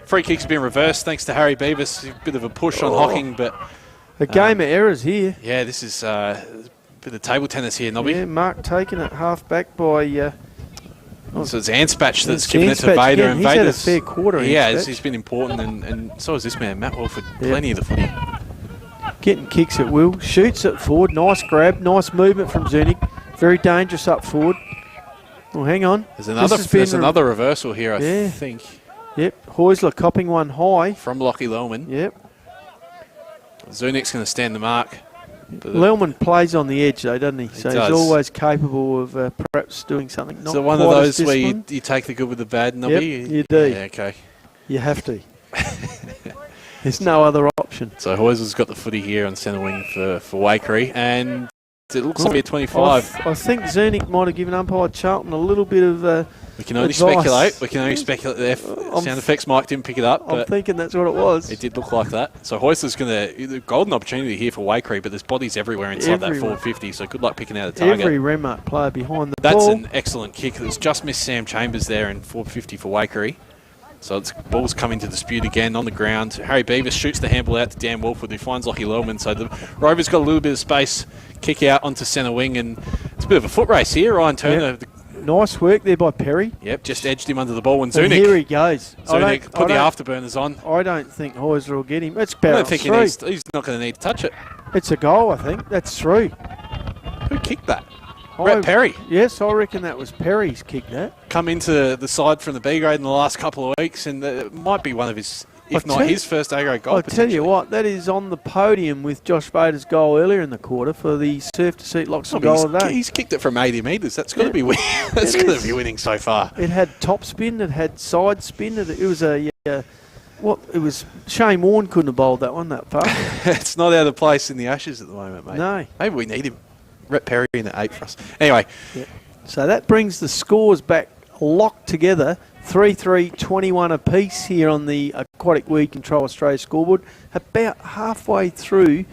Free kick's been reversed thanks to Harry Beavis. A bit of a push on Hocking, but a game of errors here. Yeah, this is a bit of table tennis here, Nobby. Yeah, Mark taken it half back by. So it's Anspatch that's giving it to Vader, and he's had a fair quarter. He has. He's been important, and so is this man, Matt Welford. Plenty of the footy. Getting kicks at will, shoots it forward. Nice grab, nice movement from Zunic. Very dangerous up forward. Well, hang on. There's another reversal here, I think. Yep, Heusler copping one high. From Lockie Lohman. Yep. Zunic's going to stand the mark. Lohman plays on the edge though, doesn't he? So does. he's always capable of perhaps doing something. Not so one of those where you take the good with the bad, Nobby? Yep, you do. Yeah, okay. You have to. There's no other option. So Heusler's got the footy here on centre wing for Waikerie, and it looks like a 25. I think Zunic might have given umpire Charlton a little bit of we can only advice. speculate. We can only speculate. Sound effects Mike didn't pick it up. I'm thinking that's what it was. It did look like that. So Heusler's going to... golden opportunity here for Waikerie, but there's bodies everywhere inside that forward 50, so good luck picking out a target. Every Renmark player behind the ball. ball. That's an excellent kick. It's just missed Sam Chambers there in forward 50 for Waikerie. So it's ball's coming to dispute again on the ground. Harry Beavis shoots the handball out to Dan Wolford, who finds Lockie Lohman. So the Rovers got a little bit of space, kick out onto centre wing, and it's a bit of a foot race here. Ryan Turner Nice work there by Perry. Yep, just edged him under the ball. And And Zunic, here he goes. Zunic put the afterburners on. I don't think Heusler will get him. It's I about don't think he's not going to need to touch it. It's a goal, I think. That's through. Who kicked that? Brett Perry. Yes, I reckon that was Perry's kick, that. Come into the side from the B grade in the last couple of weeks, and it might be one of his, if not his first A grade goal. I'll tell you what, that is on the podium with Josh Vader's goal earlier in the quarter for the Surf to Seat Locks and goal of the day. He's kicked it from 80 metres. That's got to be winning. That's got to be winning so far. It had top spin. It had side spin. It was a it was Shane Warne couldn't have bowled that one that far. It's not out of place in the Ashes at the moment, mate. No. Maybe we need him. Brett Perry in at 8 for us. Anyway. Yeah. So that brings the scores back locked together. 3-3, 21 apiece here on the Aquatic Weed Control Australia scoreboard. About halfway through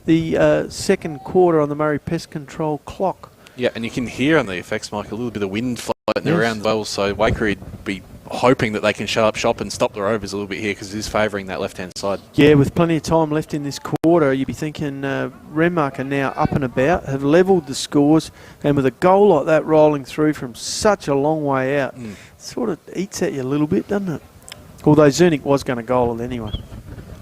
the second quarter on the Murray Pest Control clock. Yeah, and you can hear on the effects mic a little bit of wind floating around well, so Waikerie would be hoping that they can shut up shop and stop the Rovers a little bit here because it is favouring that left-hand side. Yeah, with plenty of time left in this quarter, you'd be thinking Renmark are now up and about, have levelled the scores, and with a goal like that rolling through from such a long way out, sort of eats at you a little bit, doesn't it? Although Zunic was going to goal it anyway.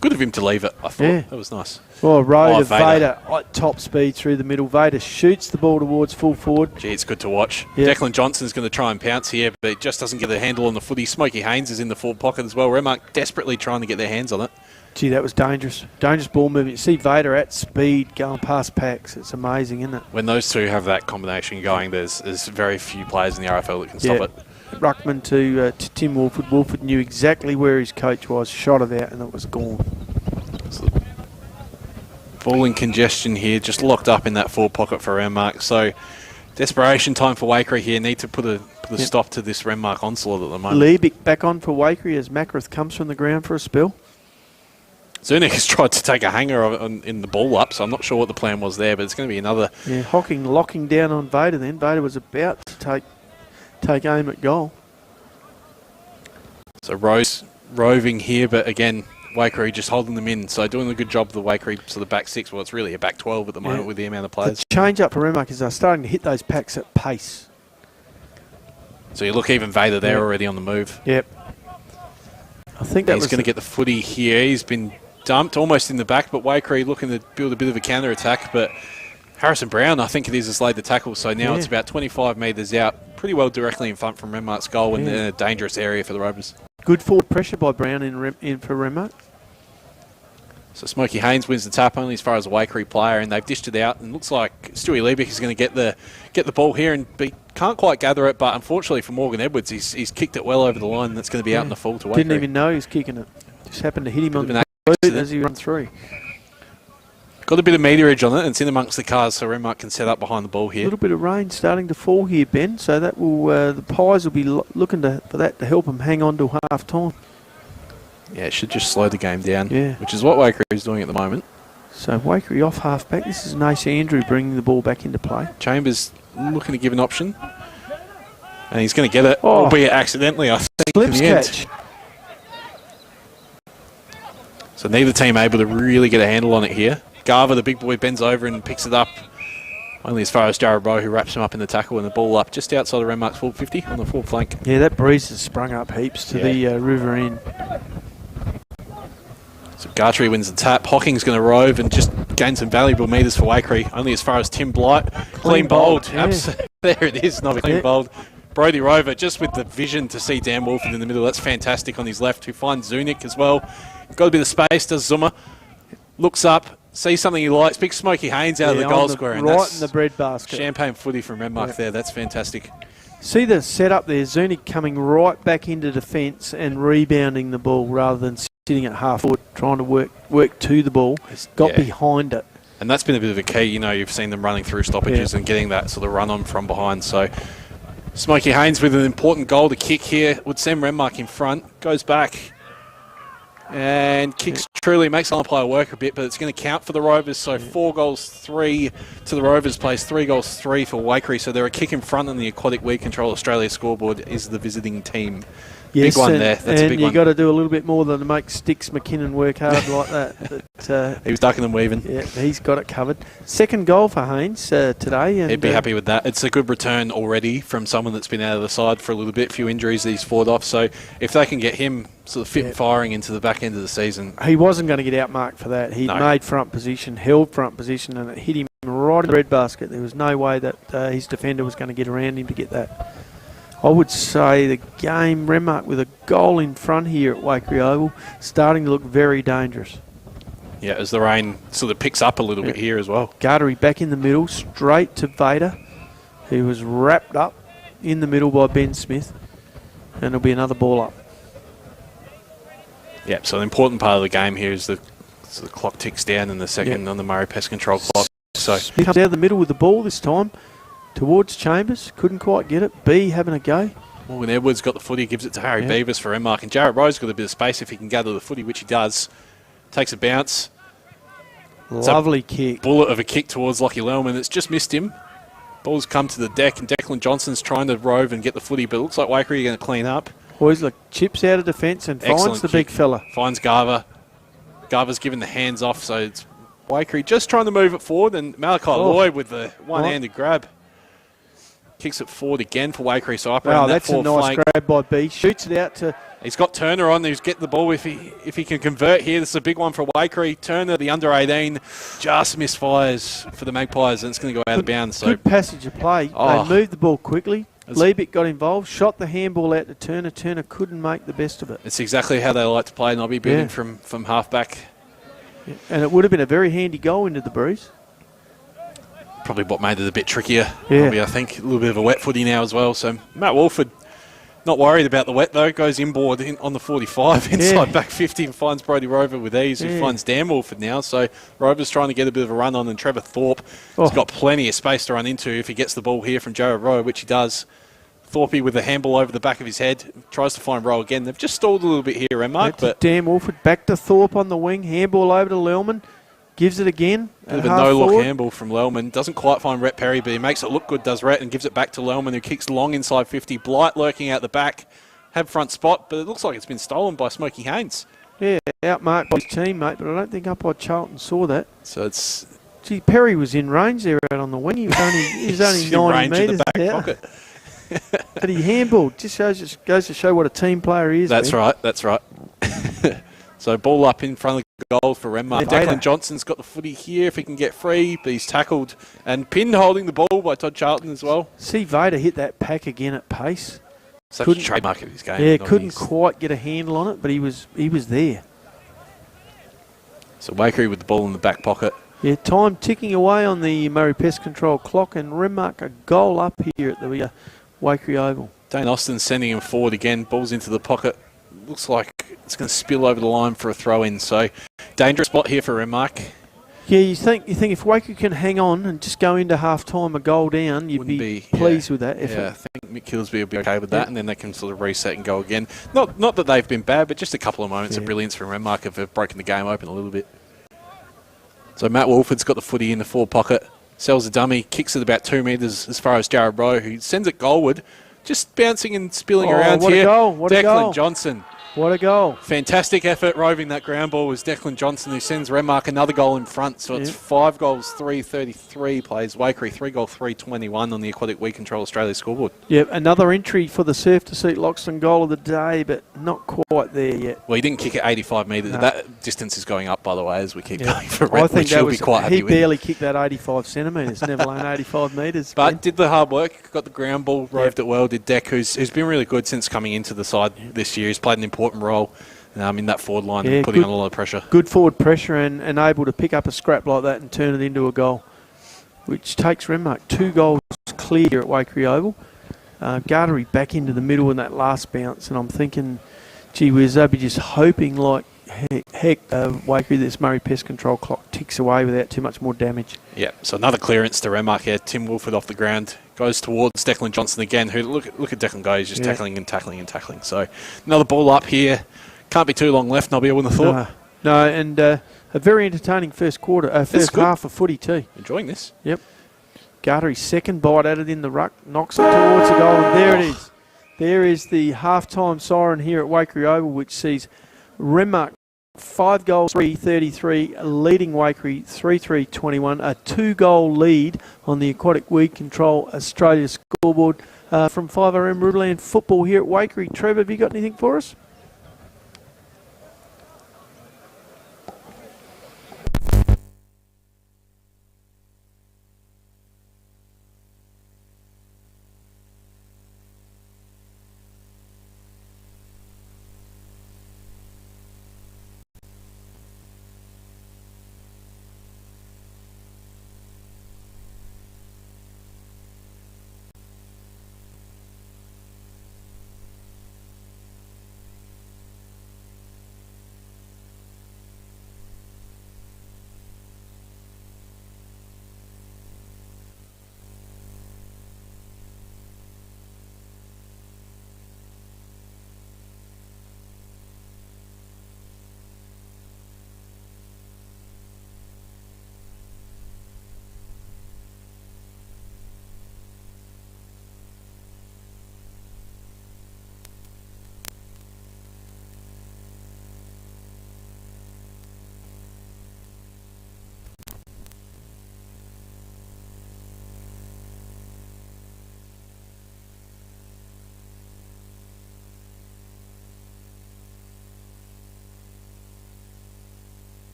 Good of him to leave it, I thought. Yeah. That was nice. Well, road of Vader at top speed through the middle. Vader shoots the ball towards full forward. Gee, it's good to watch. Yep. Declan Johnson's going to try and pounce here, but it just doesn't get a handle on the footy. Smokey Haynes is in the forward pocket as well. Renmark desperately trying to get their hands on it. Gee, that was dangerous. Dangerous ball movement. You see Vader at speed going past packs. It's amazing, isn't it? When those two have that combination going, there's very few players in the RFL that can stop it. Ruckman to Tim Wolford. Wolford knew exactly where his coach was, shot it out, and it was gone. So falling congestion here, just locked up in that forward pocket for Renmark. So desperation time for Waikerie here. Need to put a stop to this Renmark onslaught at the moment. Liebig back on for Waikerie as Macrath comes from the ground for a spell. Zunic has tried to take a hanger in the ball up, so I'm not sure what the plan was there, but it's going to be another... Yeah, Hocking locking down on Vader then. Vader was about to take aim at goal. So Rose roving here, but again... Waikerie just holding them in, so doing a good job of the Waikerie sort of back six. Well, it's really a back 12 at the moment with the amount of players. The change up for Renmark is they're starting to hit those packs at pace. So you look, even Vader there already on the move. Yep. I think that he's going to get the footy here. He's been dumped almost in the back, but Waikerie looking to build a bit of a counter attack. But Harrison Brown, I think it is, has laid the tackle. So now it's about 25 metres out, pretty well directly in front from Renmark's goal and in a dangerous area for the Rovers. Good forward pressure by Brown in for Renmark. So Smokey Haynes wins the tap only as far as a Waikerie player, and they've dished it out. And looks like Stewie Liebig is going to get the ball here, and can't quite gather it. But unfortunately for Morgan Edwards, he's kicked it well over the line, and that's going to be out in the full to Waikerie. Didn't even know he was kicking it. Just happened to hit him on the boot as he ran through. Got a bit of meterage on it, and it's in amongst the cars, so Renmark can set up behind the ball here. A little bit of rain starting to fall here, Ben. So that will the Pies will be looking for that to help them hang on to half time. Yeah, it should just slow the game down, which is what Waikerie is doing at the moment. So Waikerie off half back. This is Nace Andrew bringing the ball back into play. Chambers looking to give an option, and he's going to get it, albeit accidentally, I think. Slips catch. So neither team able to really get a handle on it here. Garver, the big boy, bends over and picks it up. Only as far as Jared Rowe, who wraps him up in the tackle, and the ball up just outside of Renmark's full 50 on the full flank. Yeah, that breeze has sprung up heaps to the river end. So Gartree wins the tap. Hocking's going to rove and just gain some valuable metres for Waikerie. Only as far as Tim Blight. Clean bowled. Yeah. There it is, not clean bowled. Brody Rover just with the vision to see Dan Wolford in the middle. That's fantastic on his left, who finds Zunic as well. Got a bit of space, does Zuma. Looks up, sees something he likes, picks Smokey Haynes out of the goal square. And right in the bread basket. Champagne footy from Renmark there. That's fantastic. See the setup there. Zunic coming right back into defence and rebounding the ball rather than sitting at half foot, trying to work to the ball. Got behind it. And that's been a bit of a key. You know, you've seen them running through stoppages and getting that sort of run on from behind. So Smokey Haynes with an important goal to kick here would send Renmark in front. Goes back. And kicks truly, makes the umpire work a bit, but it's going to count for the Rovers. So 4 goals, 3 to the Rovers place, 3 goals, 3 for Waikerie. So they're a kick in front on the Aquatic Weed Control Australia scoreboard is the visiting team. Yes, big one there. That's a big one. And you've got to do a little bit more than to make Sticks McKinnon work hard like that. But, he was ducking and weaving. Yeah, he's got it covered. Second goal for Haynes today. And he'd be happy with that. It's a good return already from someone that's been out of the side for a little bit, few injuries that he's fought off. So if they can get him sort of fit and firing into the back end of the season. He wasn't going to get outmarked for that. He made front position, held front position, and it hit him right in the red basket. There was no way that his defender was going to get around him to get that. I would say the game, Renmark with a goal in front here at Waikerie Oval, starting to look very dangerous. Yeah, as the rain sort of picks up a little bit here as well. Waikerie back in the middle, straight to Vader, who was wrapped up in the middle by Ben Smith, and there'll be another ball up. Yeah, so the important part of the game here is the clock ticks down in the second on the Murray Pest Control clock. So Smith comes out of the middle with the ball this time. Towards Chambers, couldn't quite get it. B having a go. Morgan Edwards got the footy, gives it to Harry Beavis for Renmark, and Jarrett Rowe's got a bit of space if he can gather the footy, which he does. Takes a bounce. Lovely kick. Bullet of a kick towards Lockie Lellman. It's just missed him. Ball's come to the deck, and Declan Johnson's trying to rove and get the footy, but it looks like Waikerie are going to clean up. Boys, look, chips out of defence and finds the big fella. Finds Garver. Garver's given the hands off, so it's Waikerie just trying to move it forward, and Malachi Lloyd with the one-handed grab. Kicks it forward again for Waikerie, so up around that that's a nice grab by B. Shoots it out to... He's got Turner on, who's getting the ball if he can convert here. This is a big one for Waikerie. Turner, the under-18, just misfires for the Magpies, and it's going to go out of bounds. So good passage of play. They moved the ball quickly. Liebig got involved, shot the handball out to Turner. Turner couldn't make the best of it. It's exactly how they like to play, Nobby, beating from half-back. Yeah. And it would have been a very handy goal into the Breeze. Probably what made it a bit trickier. Probably, I think. A little bit of a wet footy now as well. So Matt Wolford, not worried about the wet though. Goes inboard on the 45 inside back 50 and finds Brodie Rover with ease. Who finds Dan Wolford now. So Rover's trying to get a bit of a run on, and Trevor Thorpe has got plenty of space to run into if he gets the ball here from Jared Rowe, which he does. Thorpe with the handball over the back of his head, tries to find Rowe again. They've just stalled a little bit here, Renmark. But Dan Wolford back to Thorpe on the wing, handball over to Lellman. Gives it again. Bit of a no-look handball from Lellman. Doesn't quite find Rhett Perry, but he makes it look good, does Rhett, and gives it back to Lellman, who kicks long inside 50. Blight lurking out the back. Had front spot, but it looks like it's been stolen by Smokey Haynes. Yeah, outmarked by his teammate, but I don't think umpire Charlton saw that. So it's... Gee, Perry was in range there out on the wing. He was only 90 metres in the back pocket. But he handballed. Just goes to show what a team player he is. That's right. So ball up in front of the goal for Renmark. Declan Johnson's got the footy here if he can get free, but he's tackled and pinned holding the ball by Todd Charlton as well. See Vader hit that pack again at pace. Such a trademark of his game. Yeah, couldn't quite get a handle on it, but he was there. So Waikerie with the ball in the back pocket. Yeah, time ticking away on the Murray Pest Control clock, and Renmark a goal up here at the Waikerie Oval. Dane Austin sending him forward again. Ball's into the pocket. Looks like it's going to spill over the line for a throw-in. So dangerous spot here for Renmark. Yeah, you think if Waikerie can hang on and just go into half-time a goal down, you'd be pleased with that effort. Yeah, I think Mick Kilsby will be okay with that, and then they can sort of reset and go again. Not that they've been bad, but just a couple of moments of brilliance from Renmark have broken the game open a little bit. So Matt Wolford's got the footy in the forward pocket, sells a dummy, kicks it about 2 metres as far as Jared Rowe, who sends it goalward, just bouncing and spilling around what here. A goal, what Declan a goal. Johnson. What a goal. Fantastic effort roving that ground ball was Declan Johnson, who sends Renmark another goal in front. So it's 5 goals, 3-33 plays Waikerie, 3 goal, 3-21 on the Aquatic Weed Control Australia scoreboard. Yep, another entry for the Surf to Seat Loxton goal of the day, but not quite there yet. Well, he didn't kick it 85 metres. No. That distance is going up, by the way, as we keep going for Red, I think which he'll be quite happy with. He barely kicked that 85 centimetres, never alone 85 metres. But did the hard work, got the ground ball, roved it well, did Deck, who's been really good since coming into the side this year. He's played an important role in that forward line, and putting on a lot of pressure. Good forward pressure and able to pick up a scrap like that and turn it into a goal, which takes Renmark 2 goals clear here at Waikerie Oval. Waikerie back into the middle in that last bounce, and I'm thinking, gee whiz, they'd be just hoping like heck Waikerie, this Murray Pest Control clock ticks away without too much more damage. Yeah, so another clearance to Renmark here. Tim Wolford off the ground, goes towards Declan Johnson again, who look at Declan go, he's just tackling and tackling and tackling. So another ball up here. Can't be too long left, Nobby, I wouldn't have thought. No, and a very entertaining first half of footy too. Enjoying this. Yep. Gartery's second bite at it in the ruck, knocks it towards the goal, and there it is. There is the half-time siren here at Waikerie Oval, which sees Renmark 5 goals, 3-33, leading Waikerie 3-3-21, a 2-goal lead on the Aquatic Weed Control Australia scoreboard from 5RM Riverland football here at Waikerie. Trevor, have you got anything for us?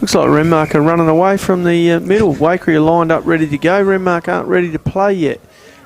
Looks like Renmark are running away from the middle. Waikerie are lined up ready to go. Renmark aren't ready to play yet.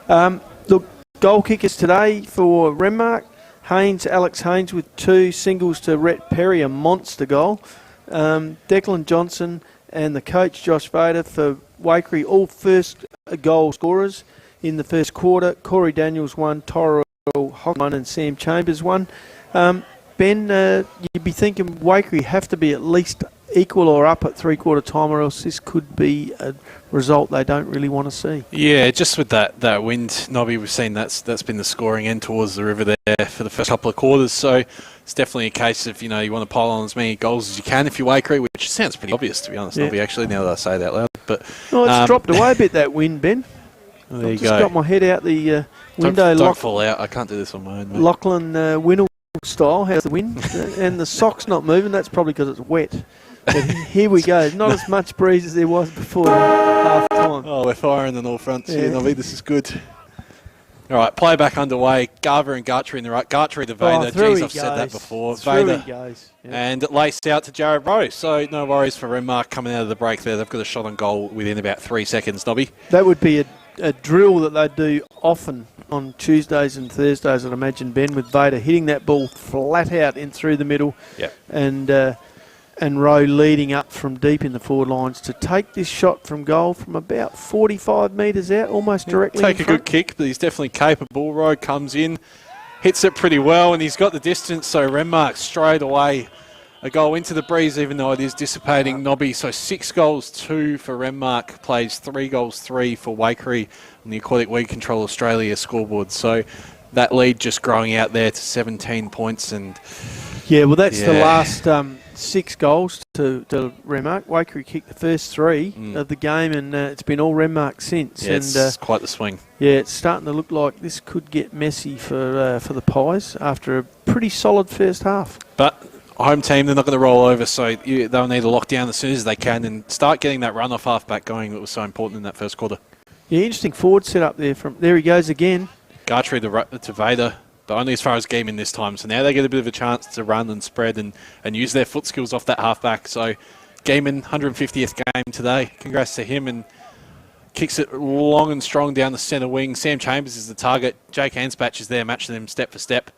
Look, goal kickers today for Renmark. Alex Haynes with 2 singles to Rhett Perry, a monster goal. Declan Johnson and the coach Josh Vader for Waikerie, all first goal scorers in the first quarter. Corey Daniels won, Tyrell Hock won, and Sam Chambers won. Ben, you'd be thinking Waikerie have to be at least equal or up at 3/4 time, or else this could be a result they don't really want to see. Yeah, just with that wind, Nobby, we've seen that's been the scoring end towards the river there for the first couple of quarters. So it's definitely a case of, you want to pile on as many goals as you can if you Waikerie, which sounds pretty obvious, to be honest, Nobby, actually, now that I say that loud. But it's dropped away a bit, that wind, Ben. There I've just got my head out the window. Don't fall out. I can't do this on my own, mate. Lachlan Winnell style. How's the wind? And the sock's not moving. That's probably because it's wet. But here we go. Not as much breeze as there was before half time. Oh, we're firing on all fronts here, Nobby. This is good. All right, play back underway. Garver and Gartrey in the right. Gartrey to Vader. Jeez, I've said that before. Vader. He goes. Yep. And it laced out to Jared Rowe. So no worries for Renmark coming out of the break there. They've got a shot on goal within about 3 seconds, Nobby. That would be a drill that they do often on Tuesdays and Thursdays, I'd imagine, Ben, with Vader hitting that ball flat out in through the middle. Yep. And Rowe leading up from deep in the forward lines to take this shot from goal from about 45 metres out, almost directly Take in a front. good kick, but he's definitely capable. Rowe comes in, hits it pretty well, and he's got the distance, so Renmark straight away a goal into the breeze, even though it is dissipating, Nobby. So 6 goals, 2 for Renmark, plays 3 goals, 3 for Waikerie on the Aquatic Weed Control Australia scoreboard. So that lead just growing out there to 17 points. And yeah, well, that's the last 6 goals to Renmark. Waikerie kicked the first 3 of the game, and it's been all Renmark since. Yeah, it's quite the swing. Yeah, it's starting to look like this could get messy for the Pies after a pretty solid first half. But home team, they're not going to roll over, so they'll need to lock down as soon as they can and start getting that run-off half-back going that was so important in that first quarter. Yeah, interesting forward set up there. There he goes again. Gartrey to Vader, but only as far as game in this time. So now they get a bit of a chance to run and spread and use their foot skills off that half-back. So Gaiman, 150th game today. Congrats to him, and kicks it long and strong down the centre wing. Sam Chambers is the target. Jake Hanspatch is there, matching them step for step.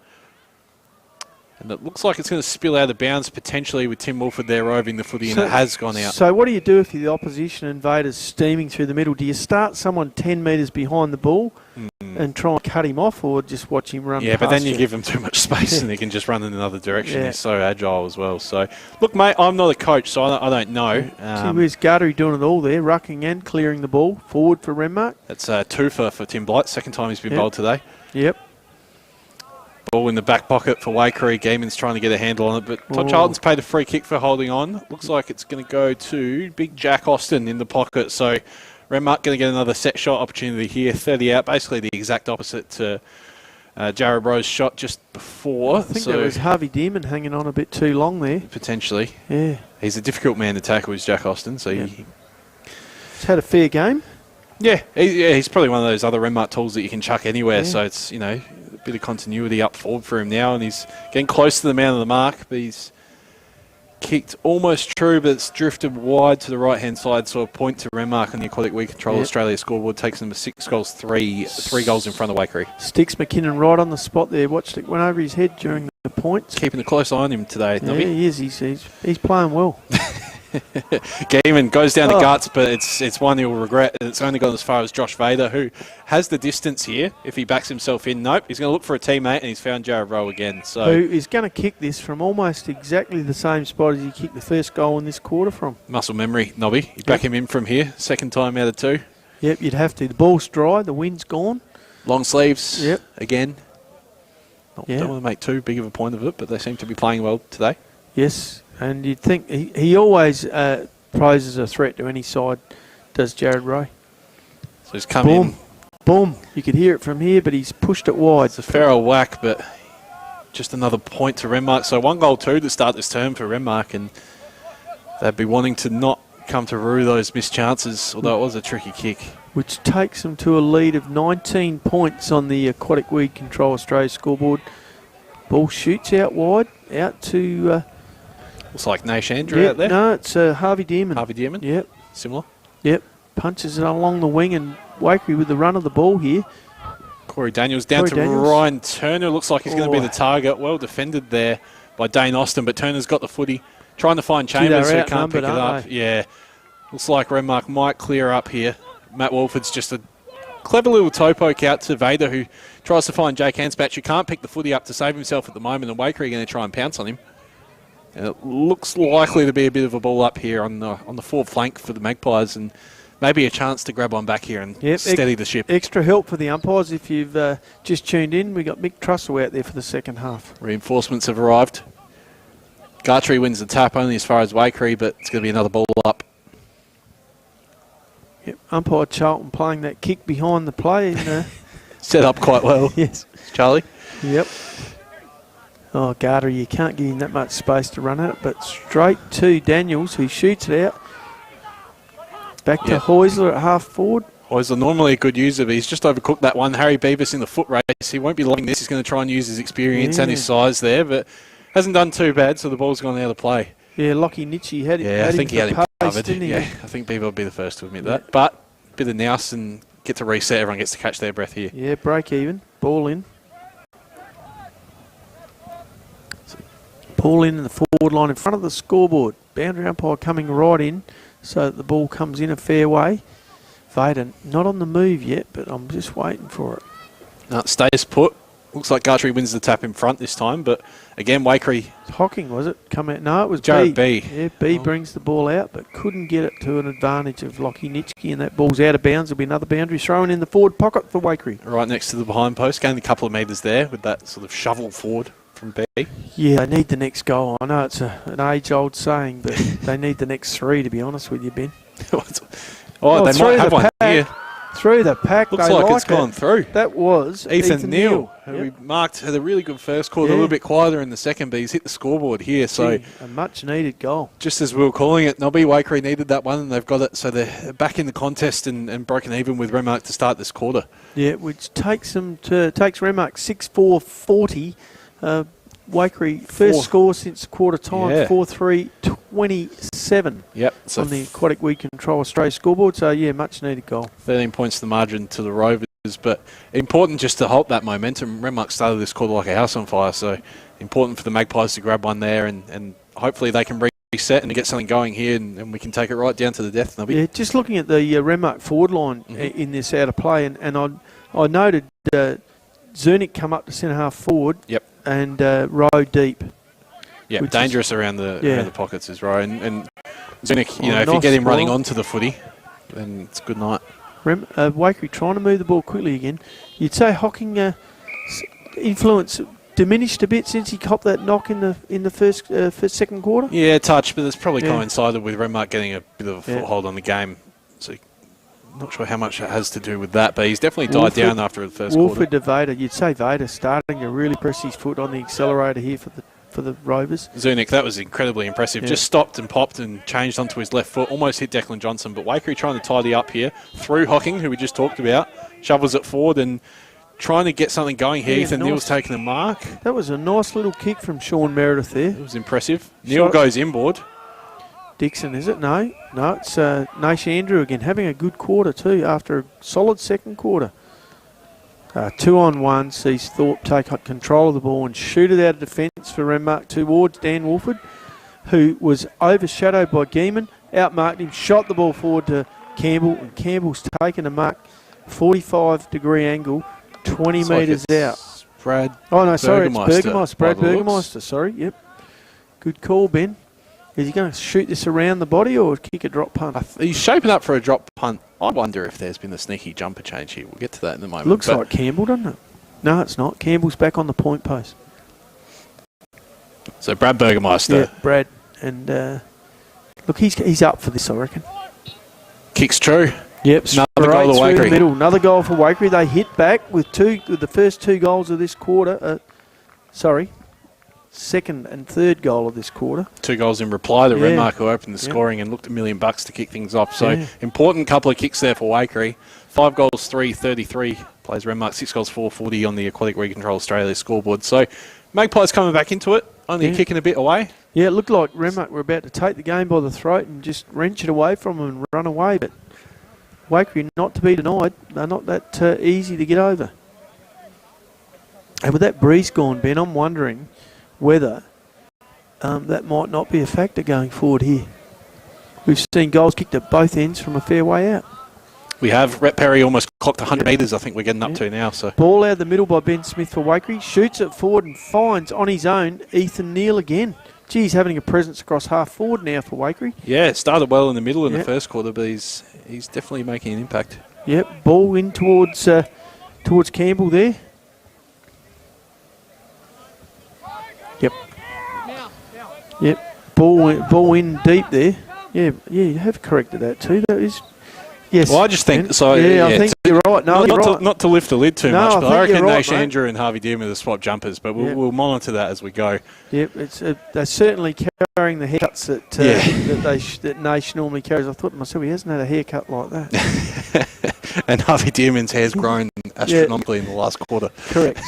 And it looks like it's going to spill out of bounds potentially with Tim Wolford there roving the footy, and it has gone out. So what do you do if you're the opposition and Vader's steaming through the middle? Do you start someone 10 metres behind the ball and try and cut him off, or just watch him run past but then you you? give him too much space and he can just run in another direction. He's so agile as well. So, look, mate, I'm not a coach, so I don't know. Where's Gartery doing it all there, rucking and clearing the ball forward for Renmark? That's 2 for Tim Blight, second time he's been bowled today. Yep. Ball in the back pocket for Waikerie. Gaiman's trying to get a handle on it, but Todd Charlton's paid a free kick for holding on. Looks like it's going to go to big Jack Austin in the pocket. So Renmark going to get another set shot opportunity here. 30 out, basically the exact opposite to Jared Rowe's shot just before. I think that was Harvey Dearman hanging on a bit too long there. Potentially. Yeah. He's a difficult man to tackle, is Jack Austin. So he's had a fair game. Yeah, he's probably one of those other Renmark tools that you can chuck anywhere. So it's, a bit of continuity up forward for him now, and he's getting close to the man of the mark, but he's kicked almost true, but it's drifted wide to the right-hand side, so a point to Renmark on the Aquatic Weed Control Australia scoreboard. Takes them to 6 goals, 3 goals in front of Waikerie. Sticks McKinnon right on the spot there. Watched it, went over his head during the points. Keeping a close eye on him today, Yeah, he is. He's playing well. Gaiman goes down the guts, but it's one he'll regret. It's only gone as far as Josh Vader, who has the distance here. If he backs himself in, nope. He's going to look for a teammate, and he's found Jared Rowe again. So who is going to kick this from almost exactly the same spot as he kicked the first goal in this quarter from. Muscle memory, Nobby. You back him in from here, second time out of 2. Yep, you'd have to. The ball's dry, the wind's gone. Long sleeves, again. Don't want to make too big of a point of it, but they seem to be playing well today. Yes, and you'd think he always poses a threat to any side, does Jared Rowe. So he's come in. Boom. You could hear it from here, but he's pushed it wide. It's a fair old whack, but just another point to Renmark. So 1 goal, 2 to start this term for Renmark, and they'd be wanting to not come to rue those missed chances, although it was a tricky kick. Which takes them to a lead of 19 points on the Aquatic Weed Control Australia scoreboard. Ball shoots out wide, out to Looks like Nash Andrew out there. No, it's Harvey Dearman. Harvey Dearman. Yep. Similar. Yep. Punches it along the wing, and Waikerie with the run of the ball here. Corey Daniels down to Ryan Turner. Looks like he's going to be the target. Well defended there by Dane Austin, but Turner's got the footy. Trying to find Chambers, who can't pick it up. Yeah. Looks like Renmark might clear up here. Matt Wolford's just a clever little toe poke out to Vader, who tries to find Jake Hansbach, who can't pick the footy up to save himself at the moment, and Waikerie are going to try and pounce on him. And it looks likely to be a bit of a ball up here on the forward flank for the Magpies, and maybe a chance to grab one back here and steady the ship. Extra help for the umpires if you've just tuned in. We got Mick Trussell out there for the second half. Reinforcements have arrived. Gartree wins the tap only as far as Waikerie, but it's going to be another ball up. Yep, umpire Charlton playing that kick behind the play. And, set up quite well. Yes. Charlie? Yep. Oh, Garter, you can't give him that much space to run at it, but straight to Daniels, who shoots it out. Back to Heusler at half forward. Heusler normally a good user, but he's just overcooked that one. Harry Beavis in the foot race. He won't be loving this. He's going to try and use his experience and his size there, but hasn't done too bad, so the ball's gone out of play. Yeah, Lockie Nitchie had him. I think he had him covered. Didn't he? Yeah, I think people will be the first to admit that. But a bit of nous and get to reset. Everyone gets to catch their breath here. Yeah, break even. Ball in. Ball in the forward line in front of the scoreboard. Boundary umpire coming right in so that the ball comes in a fair way. Vader not on the move yet, but I'm just waiting for it. No, it stays put. Looks like Gartree wins the tap in front this time, but again, Waikerie. Hocking, was it? Come out? No, it was Jared B. B. Yeah, B brings the ball out, but couldn't get it to an advantage of Lockie Nitschke, and that ball's out of bounds. There'll be another boundary thrown in the forward pocket for Waikerie. Right next to the behind post, gained a couple of metres there with that sort of shovel forward from B. Yeah, they need the next goal. I know it's an age-old saying, but they need the next three, to be honest with you, Ben. They might have one here. Through the pack. Looks like it's gone through. That was Ethan Neal, who we marked, had a really good first quarter, a little bit quieter in the second, but he's hit the scoreboard here. So a much-needed goal. Just as we were calling it, Nobby Waikerie needed that one, and they've got it. So they're back in the contest and broken even with Renmark to start this quarter. Yeah, which takes Renmark 6-4-40. Waikerie first score since quarter time, 4-3-27. Yep. So on the Aquatic Weed Control Australia scoreboard. So yeah, much needed goal. 13 points the margin to the Rovers, but important just to halt that momentum. Renmark started this quarter like a house on fire, so important for the Magpies to grab one there, and hopefully they can reset and get something going here, and we can take it right down to the death. Yeah, just looking at the Renmark forward line in this out of play, and I noted Zernick come up to centre half forward. Yep. And row deep. Yeah, dangerous around the pockets is right. And Zunic, if you get him running onto the footy, then it's a good night. Waikerie trying to move the ball quickly again. You'd say Hocking influence diminished a bit since he copped that knock in the first second quarter. Yeah, touch, but it's probably coincided with Renmark getting a bit of a foothold on the game. So not sure how much it has to do with that, but he's definitely died down after the first quarter. Wolford to Vader. You'd say Vader starting to really press his foot on the accelerator here for the Rovers. Zunic, that was incredibly impressive. Just stopped and popped and changed onto his left foot. Almost hit Declan Johnson, but Waikerie trying to tidy up here through Hocking, who we just talked about. Shovels it forward and trying to get something going here. Ethan Neal's taking a mark. That was a nice little kick from Sean Meredith there. It was impressive. Neal goes inboard. Dixon, is it? No, it's Nash Andrew again, having a good quarter too after a solid second quarter. 2-on-1 sees Thorpe take control of the ball and shoot it out of defence for Renmark towards Dan Wolford, who was overshadowed by Geeman, outmarked him, shot the ball forward to Campbell, and Campbell's taken a mark, 45-degree angle, 20 metres out. Brad it's Burgermeister. Brad Burgermeister, sorry, yep. Good call, Ben. Is he going to shoot this around the body or kick a drop punt? He's shaping up for a drop punt. I wonder if there's been a sneaky jumper change here. We'll get to that in a moment. Looks like Campbell, doesn't it? No, it's not. Campbell's back on the point post. So Brad Burgermeister. Yeah, Brad. And look, he's up for this, I reckon. Kicks true. Yep, another goal to Waikerie. Middle. Another goal for Waikerie. They hit back with the first two goals of this quarter. Second and third goal of this quarter. 2 goals in reply to Renmark, who opened the scoring and looked $1 million to kick things off. So important couple of kicks there for Waikerie. 5 goals, 3-33. Plays Renmark, 6 goals, 4-40 on the Aquatic Weed Control Australia scoreboard. So Magpies coming back into it. only kicking a bit away. Yeah, it looked like Renmark were about to take the game by the throat and just wrench it away from them and run away, but Waikerie not to be denied. They're not that easy to get over. And with that breeze gone, Ben, I'm wondering whether that might not be a factor going forward here. We've seen goals kicked at both ends from a fair way out. We have. Rhett Perry almost clocked 100 metres, I think we're getting up to now. So ball out the middle by Ben Smith for Waikerie. Shoots it forward and finds on his own Ethan Neal again. Gee, he's having a presence across half forward now for Waikerie. Yeah, it started well in the middle in the first quarter, but he's definitely making an impact. Yep, ball in towards Campbell there. Yep. Yep. Ball in deep there. Yeah, you have corrected that too. That is, yes. Well, I just think so. Yeah, I think you're right. No, you're right. Not to lift the lid too much, but I reckon right, Andrew and Harvey Dearman are swap jumpers, but we'll monitor that as we go. Yep, it's they're certainly carrying the haircuts that Nash normally carries. I thought to myself, he hasn't had a haircut like that. And Harvey Dearman's hair's grown astronomically in the last quarter. Correct.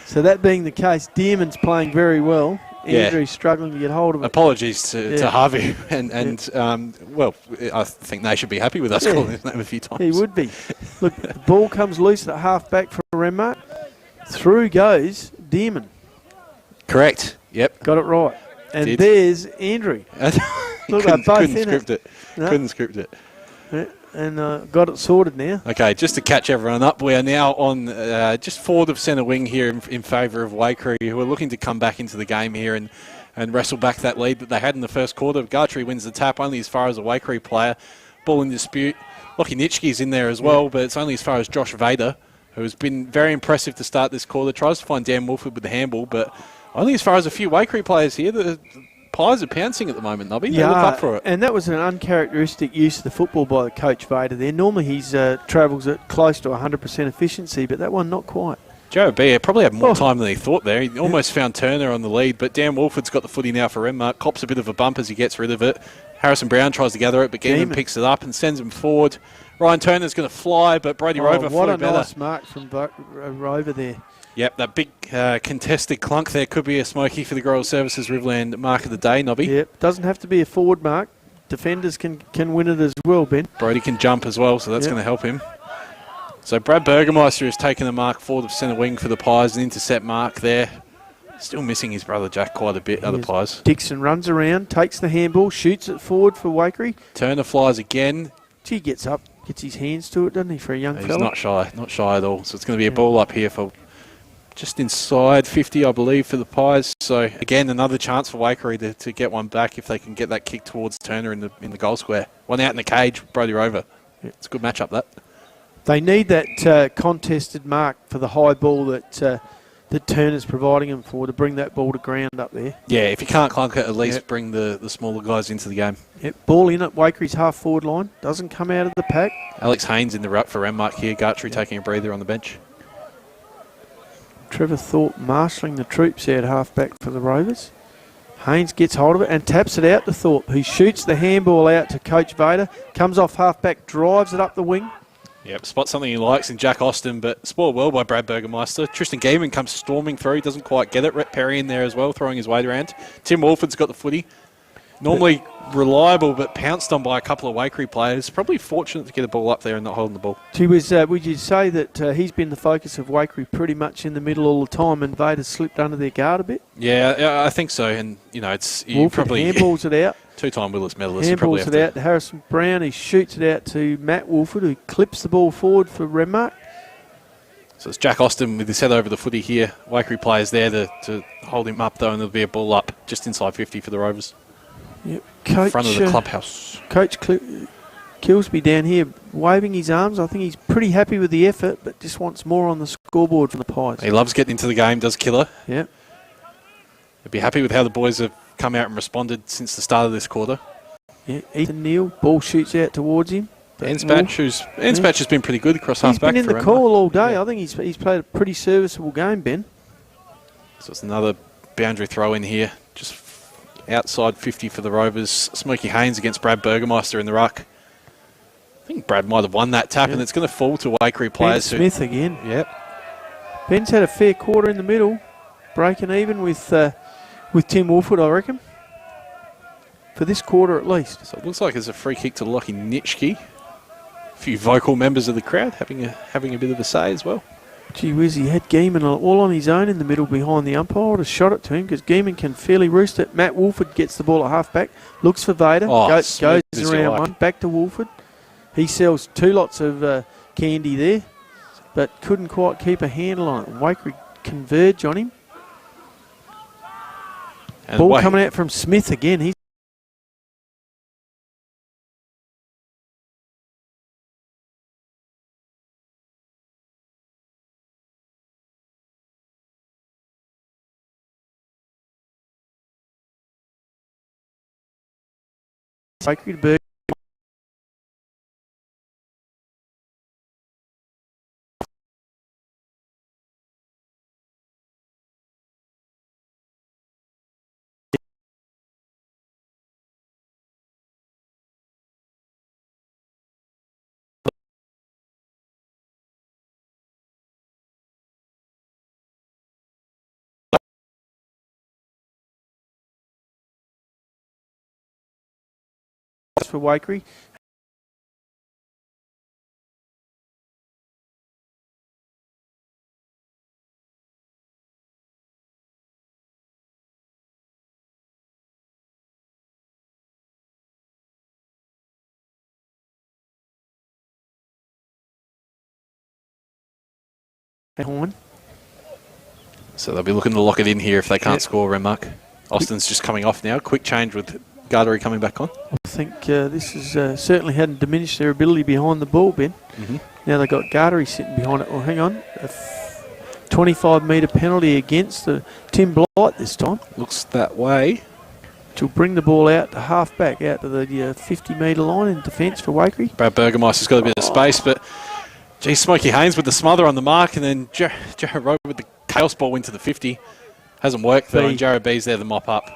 So that being the case, Dearman's playing very well. Andrew's struggling to get hold of it. Apologies to Harvey. Well, I think they should be happy with us calling his name a few times. He would be. Look, the ball comes loose at half back for Renmark. Through goes Dearman. Correct. Yep. Got it right. And there's Andrew. Look, they're both couldn't script it. No. Couldn't script it. Yeah. And got it sorted now. Okay, just to catch everyone up, we are now on just forward of centre wing here in favour of Waikerie, who are looking to come back into the game here and wrestle back that lead that they had in the first quarter. Gartree wins the tap only as far as a Waikerie player. Ball in dispute. Lockie Nitschke's in there as well, but it's only as far as Josh Vader, who has been very impressive to start this quarter. Tries to find Dan Wolford with the handball, but only as far as a few Waikerie players here. The Pies are pouncing at the moment, Nobby. They look up for it. And that was an uncharacteristic use of the football by Coach Vader there. Normally he's travels at close to 100% efficiency, but that one not quite. Joe Beer probably had more time than he thought there. He almost found Turner on the lead, but Dan Wolford's got the footy now for Renmark. Cops a bit of a bump as he gets rid of it. Harrison Brown tries to gather it, but Gaiman picks it up and sends him forward. Ryan Turner's going to fly, but Brody Rover flew better. What a nice mark from Rover there. Yep, that big contested clunk there could be a smoky for the Grower Services Riverland mark of the day, Nobby. Yep, doesn't have to be a forward mark. Defenders can win it as well, Ben. Brody can jump as well, so that's going to help him. So Brad Burgermeister has taken the mark forward of centre wing for the Pies, an intercept mark there. Still missing his brother Jack quite a bit, other Pies. Dixon runs around, takes the handball, shoots it forward for Waikerie. Turner flies again. Gee, gets up, gets his hands to it, doesn't he, for a young fella? He's not shy at all. So it's going to be a ball up here for just inside 50, I believe, for the Pies. So, again, another chance for Waikerie to get one back if they can get that kick towards Turner in the goal square. One out in the cage, Brody Rover. It's a good matchup, that. They need that contested mark for the high ball that Turner's providing them for to bring that ball to ground up there. Yeah, if you can't clunk it, at least bring the smaller guys into the game. Yep, ball in at Wakerie's half-forward line. Doesn't come out of the pack. Alex Haynes in the ruck for Renmark here. Gartree taking a breather on the bench. Trevor Thorpe marshalling the troops out half-back for the Rovers. Haynes gets hold of it and taps it out to Thorpe, who shoots the handball out to Coach Vader. Comes off half-back, drives it up the wing. Yep, spots something he likes in Jack Austin, but spoiled well by Brad Burgermeister. Tristan Gaiman comes storming through, doesn't quite get it. Rhett Perry in there as well, throwing his weight around. Tim Wolford's got the footy. Normally reliable, but pounced on by a couple of Waikerie players. Probably fortunate to get a ball up there and not holding the ball. Would you say that he's been the focus of Waikerie pretty much in the middle all the time, and Vader's slipped under their guard a bit? Yeah, I think so. And it's Wolford probably handballs it out. Two-time Willis medalist. Handballs it out to Harrison Brown. He shoots it out to Matt Wolford, who clips the ball forward for Renmark. So it's Jack Austin with his head over the footy here. Waikerie players there to hold him up, though, and there'll be a ball up just inside 50 for the Rovers. Yep. Coach, front of the clubhouse. Coach Kilsby down here waving his arms. I think he's pretty happy with the effort, but just wants more on the scoreboard from the Pies. He loves getting into the game, does Killer. Yep. He'll be happy with how the boys have come out and responded since the start of this quarter. Yeah, Ethan Neal, ball shoots out towards him. Enspatch has been pretty good across half-back. He's been in the call all day. I think he's played a pretty serviceable game, Ben. So it's another boundary throw in here, just outside 50 for the Rovers. Smokey Haynes against Brad Burgermeister in the ruck. I think Brad might have won that tap, and it's going to fall to Waikerie players. Ben Smith again. Yep. Ben's had a fair quarter in the middle, breaking even with with Tim Wolford, I reckon. For this quarter at least. So it looks like there's a free kick to Lockie Nitschke. A few vocal members of the crowd having a bit of a say as well. Gee whiz, he had Geeman all on his own in the middle behind the umpire. I would have shot it to him because Geeman can fairly roost it. Matt Wolford gets the ball at half-back, looks for Vader, goes around one, back to Wolford. He sells 2 lots of candy there, but couldn't quite keep a handle on it. Waikerie converge on him. And Ball coming out from Smith again. He's Waikerie to Berg. For Waikerie. Horn. So they'll be looking to lock it in here if they can't score, Renmark. Austin's just coming off now. Quick change with Gardery coming back on. I think this has certainly hadn't diminished their ability behind the ball, Ben. Now they've got Gardery sitting behind it. Well, hang on. A 25-metre penalty against Tim Blight this time. Looks that way. Which will bring the ball out to half-back, out to the 50-metre line in defence for Waikerie. Brad Burgermeister's got a bit of space, but gee, Smokey Haynes with the smother on the mark, and then Jared Rowe with the chaos ball into the 50. Hasn't worked though, and Jared B's there to mop up.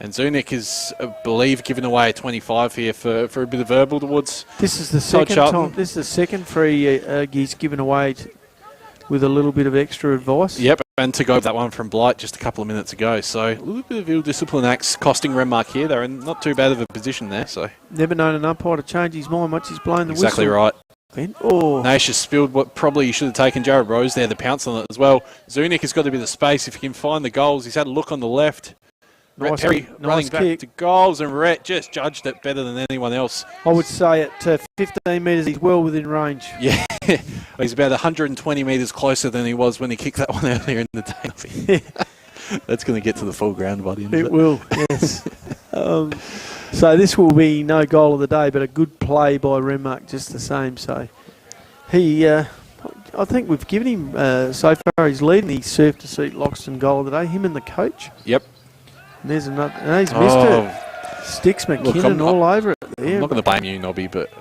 And Zunic is, I believe, giving away a 25 here for a bit of verbal towards. This is the second time. This is the second free he's given away with a little bit of extra advice. Yep, and to go that one from Blight just a couple of minutes ago. So a little bit of ill discipline acts costing Renmark here. They're in not too bad of a position there. So never known an umpire to change his mind once he's blown the whistle. Exactly right. Oh. Nash has spilled what probably he should have taken Jared Rose there, the pounce on it as well. Zunic has got a bit of space if he can find the goals. He's had a look on the left. Nice, Perry running nice back kick to goals, and Rhett just judged it better than anyone else. I would say at 15 metres he's well within range. Yeah, he's about 120 metres closer than he was when he kicked that one earlier in the day. That's going to get to the full ground by the end of it. It will, yes. So this will be no goal of the day, but a good play by Renmark just the same. So he, I think we've given him so far his lead in the Surf to Seat Loxton goal of the day, him and the coach. Yep. And there's another, and he's missed it. Sticks McKinnon all over it there. I'm not going to blame you, Nobby, but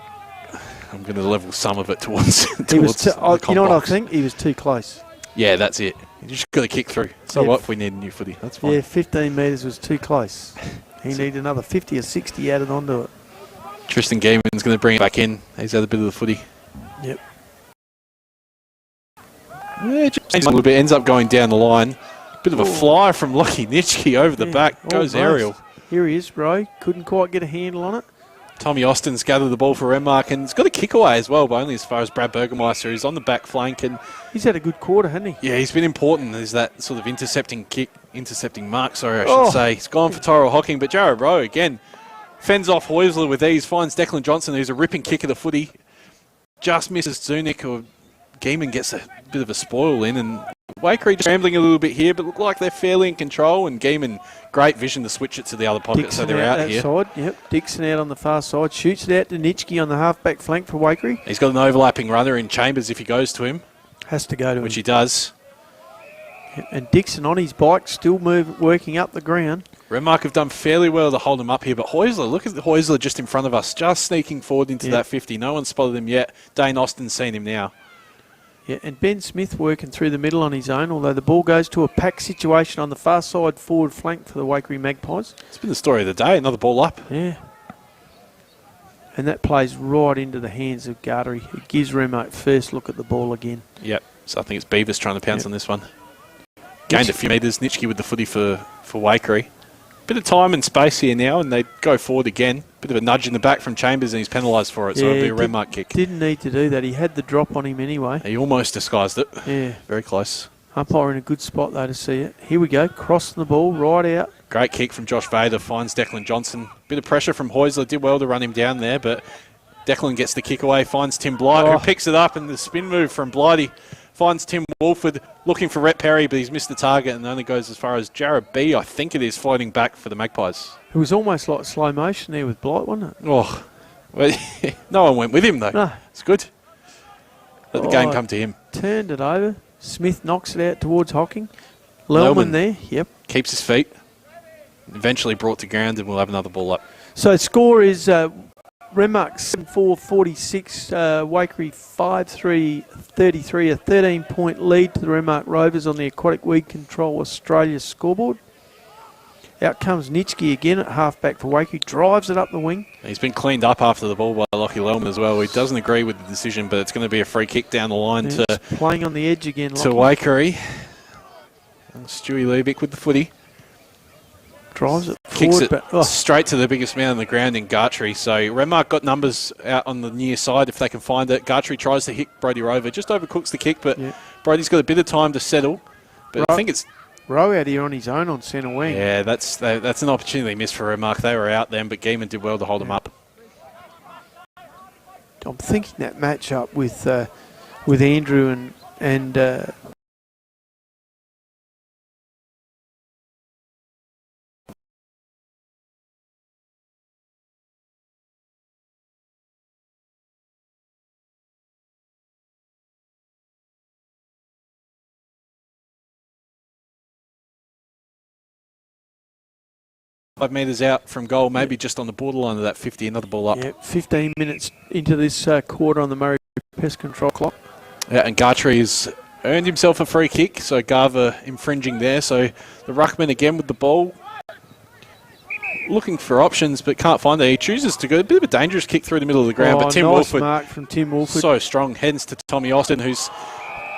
I'm going to level some of it towards he was the you know what I think? He was too close. Yeah, that's it. You just got to kick through. So what if we need a new footy? That's fine. Yeah, 15 metres was too close. He needed another 50 or 60 added onto it. Tristan Gaiman's going to bring it back in. He's had a bit of the footy. Yep. Yeah, just a little bit. Ends up going down the line. Bit of a fly from Lockie Nitschke over the back. Goes aerial. Here he is, Roy. Couldn't quite get a handle on it. Tommy Austin's gathered the ball for Renmark, and he's got a kick away as well, but only as far as Brad Burgermeister, who's on the back flank. And he's had a good quarter, hasn't he? Yeah, he's been important. There's that sort of intercepting mark, I should say. He's gone for Tyrell Hocking, but Jared Rowe, again, fends off Heusler with ease, finds Declan Johnson, who's a ripping kick of the footy. Just misses Zunic, or Gaiman gets a bit of a spoil in, and Waikerie just scrambling a little bit here, but look like they're fairly in control, and Gaiman, great vision to switch it to the other pocket, Dixon so they're out here. Side. Yep. Dixon out on the far side, shoots it out to Nitschke on the half-back flank for Waikerie. He's got an overlapping runner in Chambers if he goes to him. Has to go to him. Which he does. And Dixon on his bike, still working up the ground. Renmark have done fairly well to hold him up here, but Heusler, look at the Heusler just in front of us, just sneaking forward into that 50. No one's spotted him yet. Dane Austin's seen him now. Yeah, and Ben Smith working through the middle on his own, although the ball goes to a pack situation on the far side forward flank for the Waikerie Magpies. It's been the story of the day, another ball up. Yeah. And that plays right into the hands of Gardery. It gives Renmark first look at the ball again. Yep, so I think it's Beavers trying to pounce on this one. Gained a few metres. Nitschke with the footy for Waikerie. Bit of time and space here now, and they go forward again. Bit of a nudge in the back from Chambers, and he's penalised for it, so it'll be a Renmark kick. Didn't need to do that. He had the drop on him anyway. He almost disguised it. Yeah. Very close. Umpire in a good spot, though, to see it. Here we go. Crossing the ball right out. Great kick from Josh Vader. Finds Declan Johnson. Bit of pressure from Heusler. Did well to run him down there, but Declan gets the kick away. Finds Tim Blight, who picks it up, and the spin move from Blighty finds Tim Wolford looking for Rhett Perry, but he's missed the target and only goes as far as Jarrett B, I think it is, floating back for the Magpies. It was almost like slow motion there with Blight, wasn't it? Oh, well, no one went with him, though. No. It's good. Let the game come to him. Turned it over. Smith knocks it out towards Hocking. Lelman there, yep. Keeps his feet. Eventually brought to ground, and we'll have another ball up. So score is Renmark 7-4-46, Waikerie 5-3-33, a 13-point lead to the Renmark Rovers on the Aquatic Weed Control Australia scoreboard. Out comes Nitschke again at halfback for Waikerie, drives it up the wing. He's been cleaned up after the ball by Lockie Lelman as well. He doesn't agree with the decision, but it's going to be a free kick down the line to playing on the edge again. To Waikerie. And Stewie Liebig with the footy. Drives it Kicks forward, it straight to the biggest man on the ground in Gartree. So Renmark got numbers out on the near side if they can find it. Gartree tries to hit Brody Rover, just overcooks the kick, but Brody's got a bit of time to settle. But I think it's Rowe out here on his own on centre wing. Yeah, that's an opportunity missed for Renmark. They were out then, but Geeman did well to hold them up. I'm thinking that matchup with Andrew and Five metres out from goal, maybe just on the borderline of that 50, another ball up. Yeah, 15 minutes into this quarter on the Murray Pest Control clock. Yeah, and Gartree's earned himself a free kick, so Garver infringing there. So the ruckman again with the ball. Looking for options, but can't find it. He chooses to go a bit of a dangerous kick through the middle of the ground, but Tim nice Wolford, mark from Tim Wolford. So strong, heads to Tommy Austin, who's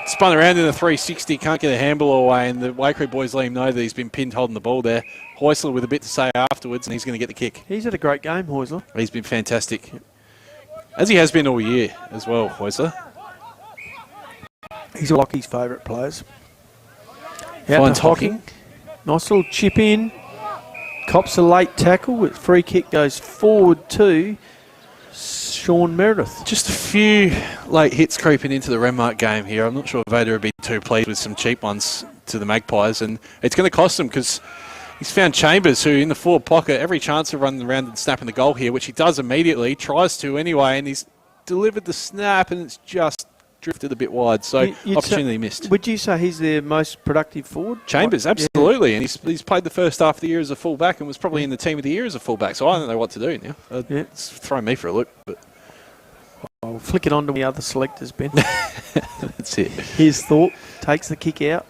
spun around in a 360, can't get a handball away, and the Waikerie boys let him know that he's been pinned holding the ball there. Heusler with a bit to say afterwards, and he's going to get the kick. He's had a great game, Heusler. He's been fantastic, as he has been all year as well, Heusler. He's Lockie's favourite players. Finds Hocking. Nice little chip in. Cops a late tackle. With free kick goes forward to Sean Meredith. Just a few late hits creeping into the Renmark game here. I'm not sure Vader would be too pleased with some cheap ones to the Magpies, and it's going to cost them because he's found Chambers, who in the forward pocket, every chance of running around and snapping the goal here, which he does immediately, tries to anyway, and he's delivered the snap, and it's just drifted a bit wide, so opportunity missed. Would you say he's their most productive forward? Chambers, absolutely, and he's played the first half of the year as a fullback and was probably in the team of the year as a fullback, so I don't know what to do now. It's throwing me for a look. But I'll flick it on to the other selectors, Ben. That's it. His thought, takes the kick out,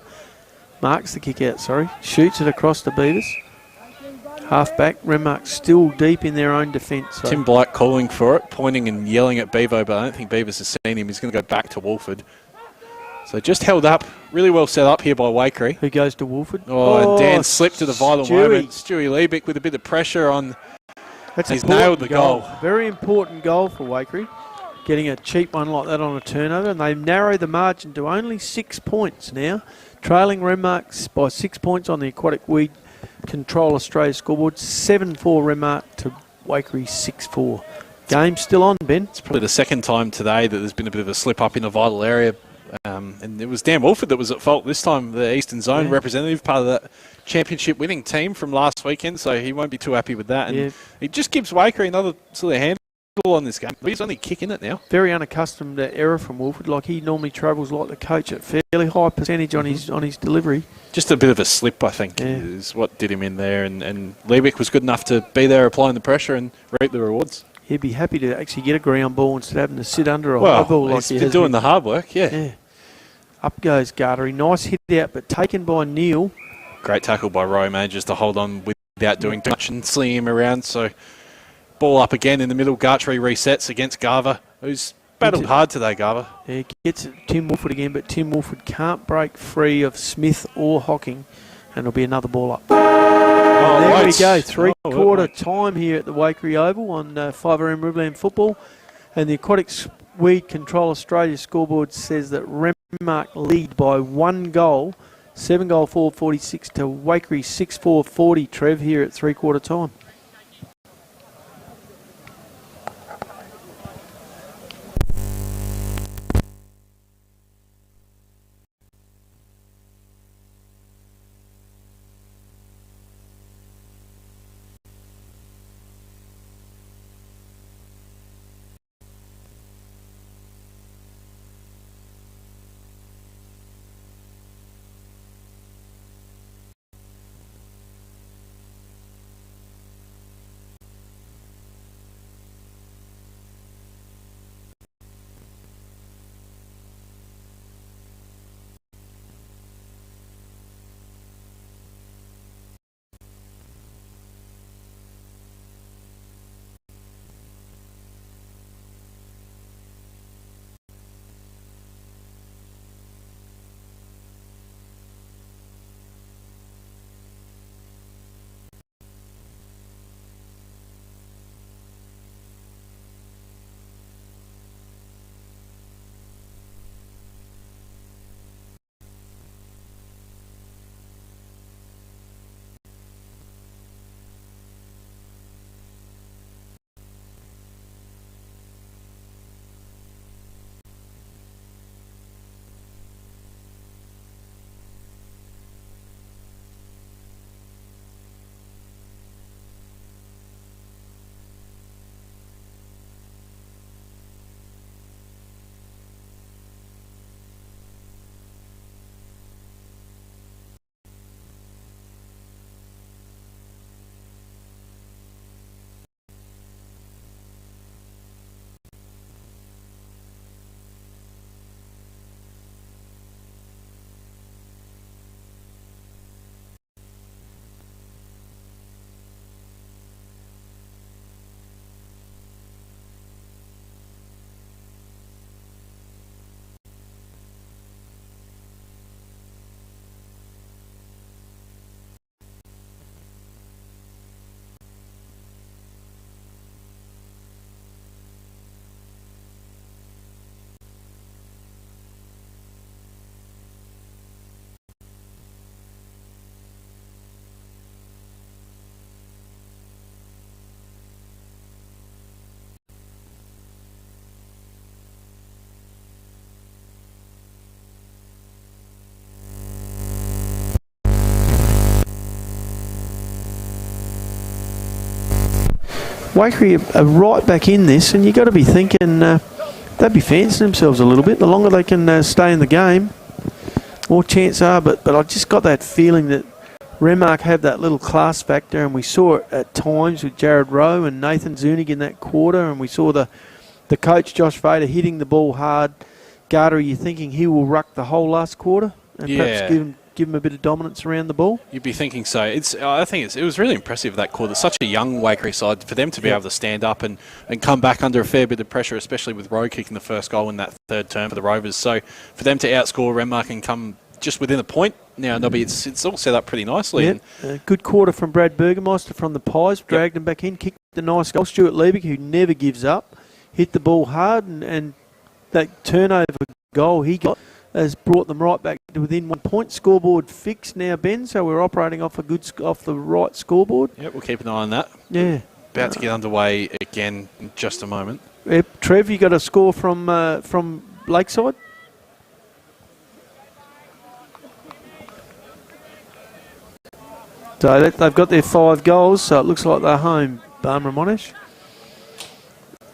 marks the kick out, shoots it across the Beavers. Half-back, Renmark still deep in their own defence. So. Tim Blight calling for it, pointing and yelling at Bevo, but I don't think Beavers has seen him. He's going to go back to Wolford. So just held up, really well set up here by Waikerie. Who goes to Wolford? And Dan slipped to the vital moment. Stewie Liebig with a bit of pressure on. He's nailed the goal. Very important goal for Waikerie. Getting a cheap one like that on a turnover, and they narrow the margin to only 6 points now, trailing Renmark by 6 points on the Aquatic Weed Control Australia scoreboard. 7-4 Renmark to Waikerie 6-4. Game still on, Ben. It's probably the second time today that there's been a bit of a slip up in a vital area, and it was Dan Wolford that was at fault this time, the Eastern Zone representative, part of that championship winning team from last weekend, so he won't be too happy with that. And it just gives Waikerie another sort of handle on this game. He's only kicking it now. Very unaccustomed to error from Wolford. Like, he normally travels like the coach at fairly high percentage on his delivery. Just a bit of a slip, I think, is what did him in there. And Liebig was good enough to be there applying the pressure and reap the rewards. He'd be happy to actually get a ground ball instead of having to sit under a high ball. He's been doing the hard work, Up goes Gartery. Nice hit out, but taken by Neil. Great tackle by Roy managers to hold on without doing too much and sling him around. So ball up again in the middle. Gartree resets against Garver, who's battled hard today, Garver. Yeah, gets Tim Wolford again, but Tim Wolford can't break free of Smith or Hocking, and it'll be another ball up. There we go, three-quarter time here at the Waikerie Oval on 5RM Riverland football, and the Aquatics Weed Control Australia scoreboard says that Renmark lead by 1 goal, 7-4 46 to Waikerie 6-4 40. Trev here at three-quarter time. Waikerie are right back in this, and you've got to be thinking they'd be fancying themselves a little bit. The longer they can stay in the game, more chance are. But I just got that feeling that Renmark have that little class factor, and we saw it at times with Jared Rowe and Nathan Zunig in that quarter, and we saw the coach, Josh Vader, hitting the ball hard. Garter, are you thinking he will ruck the whole last quarter and perhaps give him a bit of dominance around the ball? You'd be thinking so. I think it was really impressive, that quarter. Such a young Waikerie side, for them to be able to stand up and come back under a fair bit of pressure, especially with Rowe kicking the first goal in that third term for the Rovers. So for them to outscore Renmark and come just within a point now, Nobby, it's all set up pretty nicely. Yep. Good quarter from Brad Burgermeister from the Pies, dragged him back in, kicked the nice goal. Stuart Liebig, who never gives up, hit the ball hard, and that turnover goal he got has brought them right back to within 1 point. Scoreboard fixed now, Ben, so we're operating off off the right scoreboard. Yep, we'll keep an eye on that. Yeah. About to get underway again in just a moment. Yep. Trev, you got a score from Lakeside? So they've got their 5 goals, so it looks like they're home, Barmera Monash.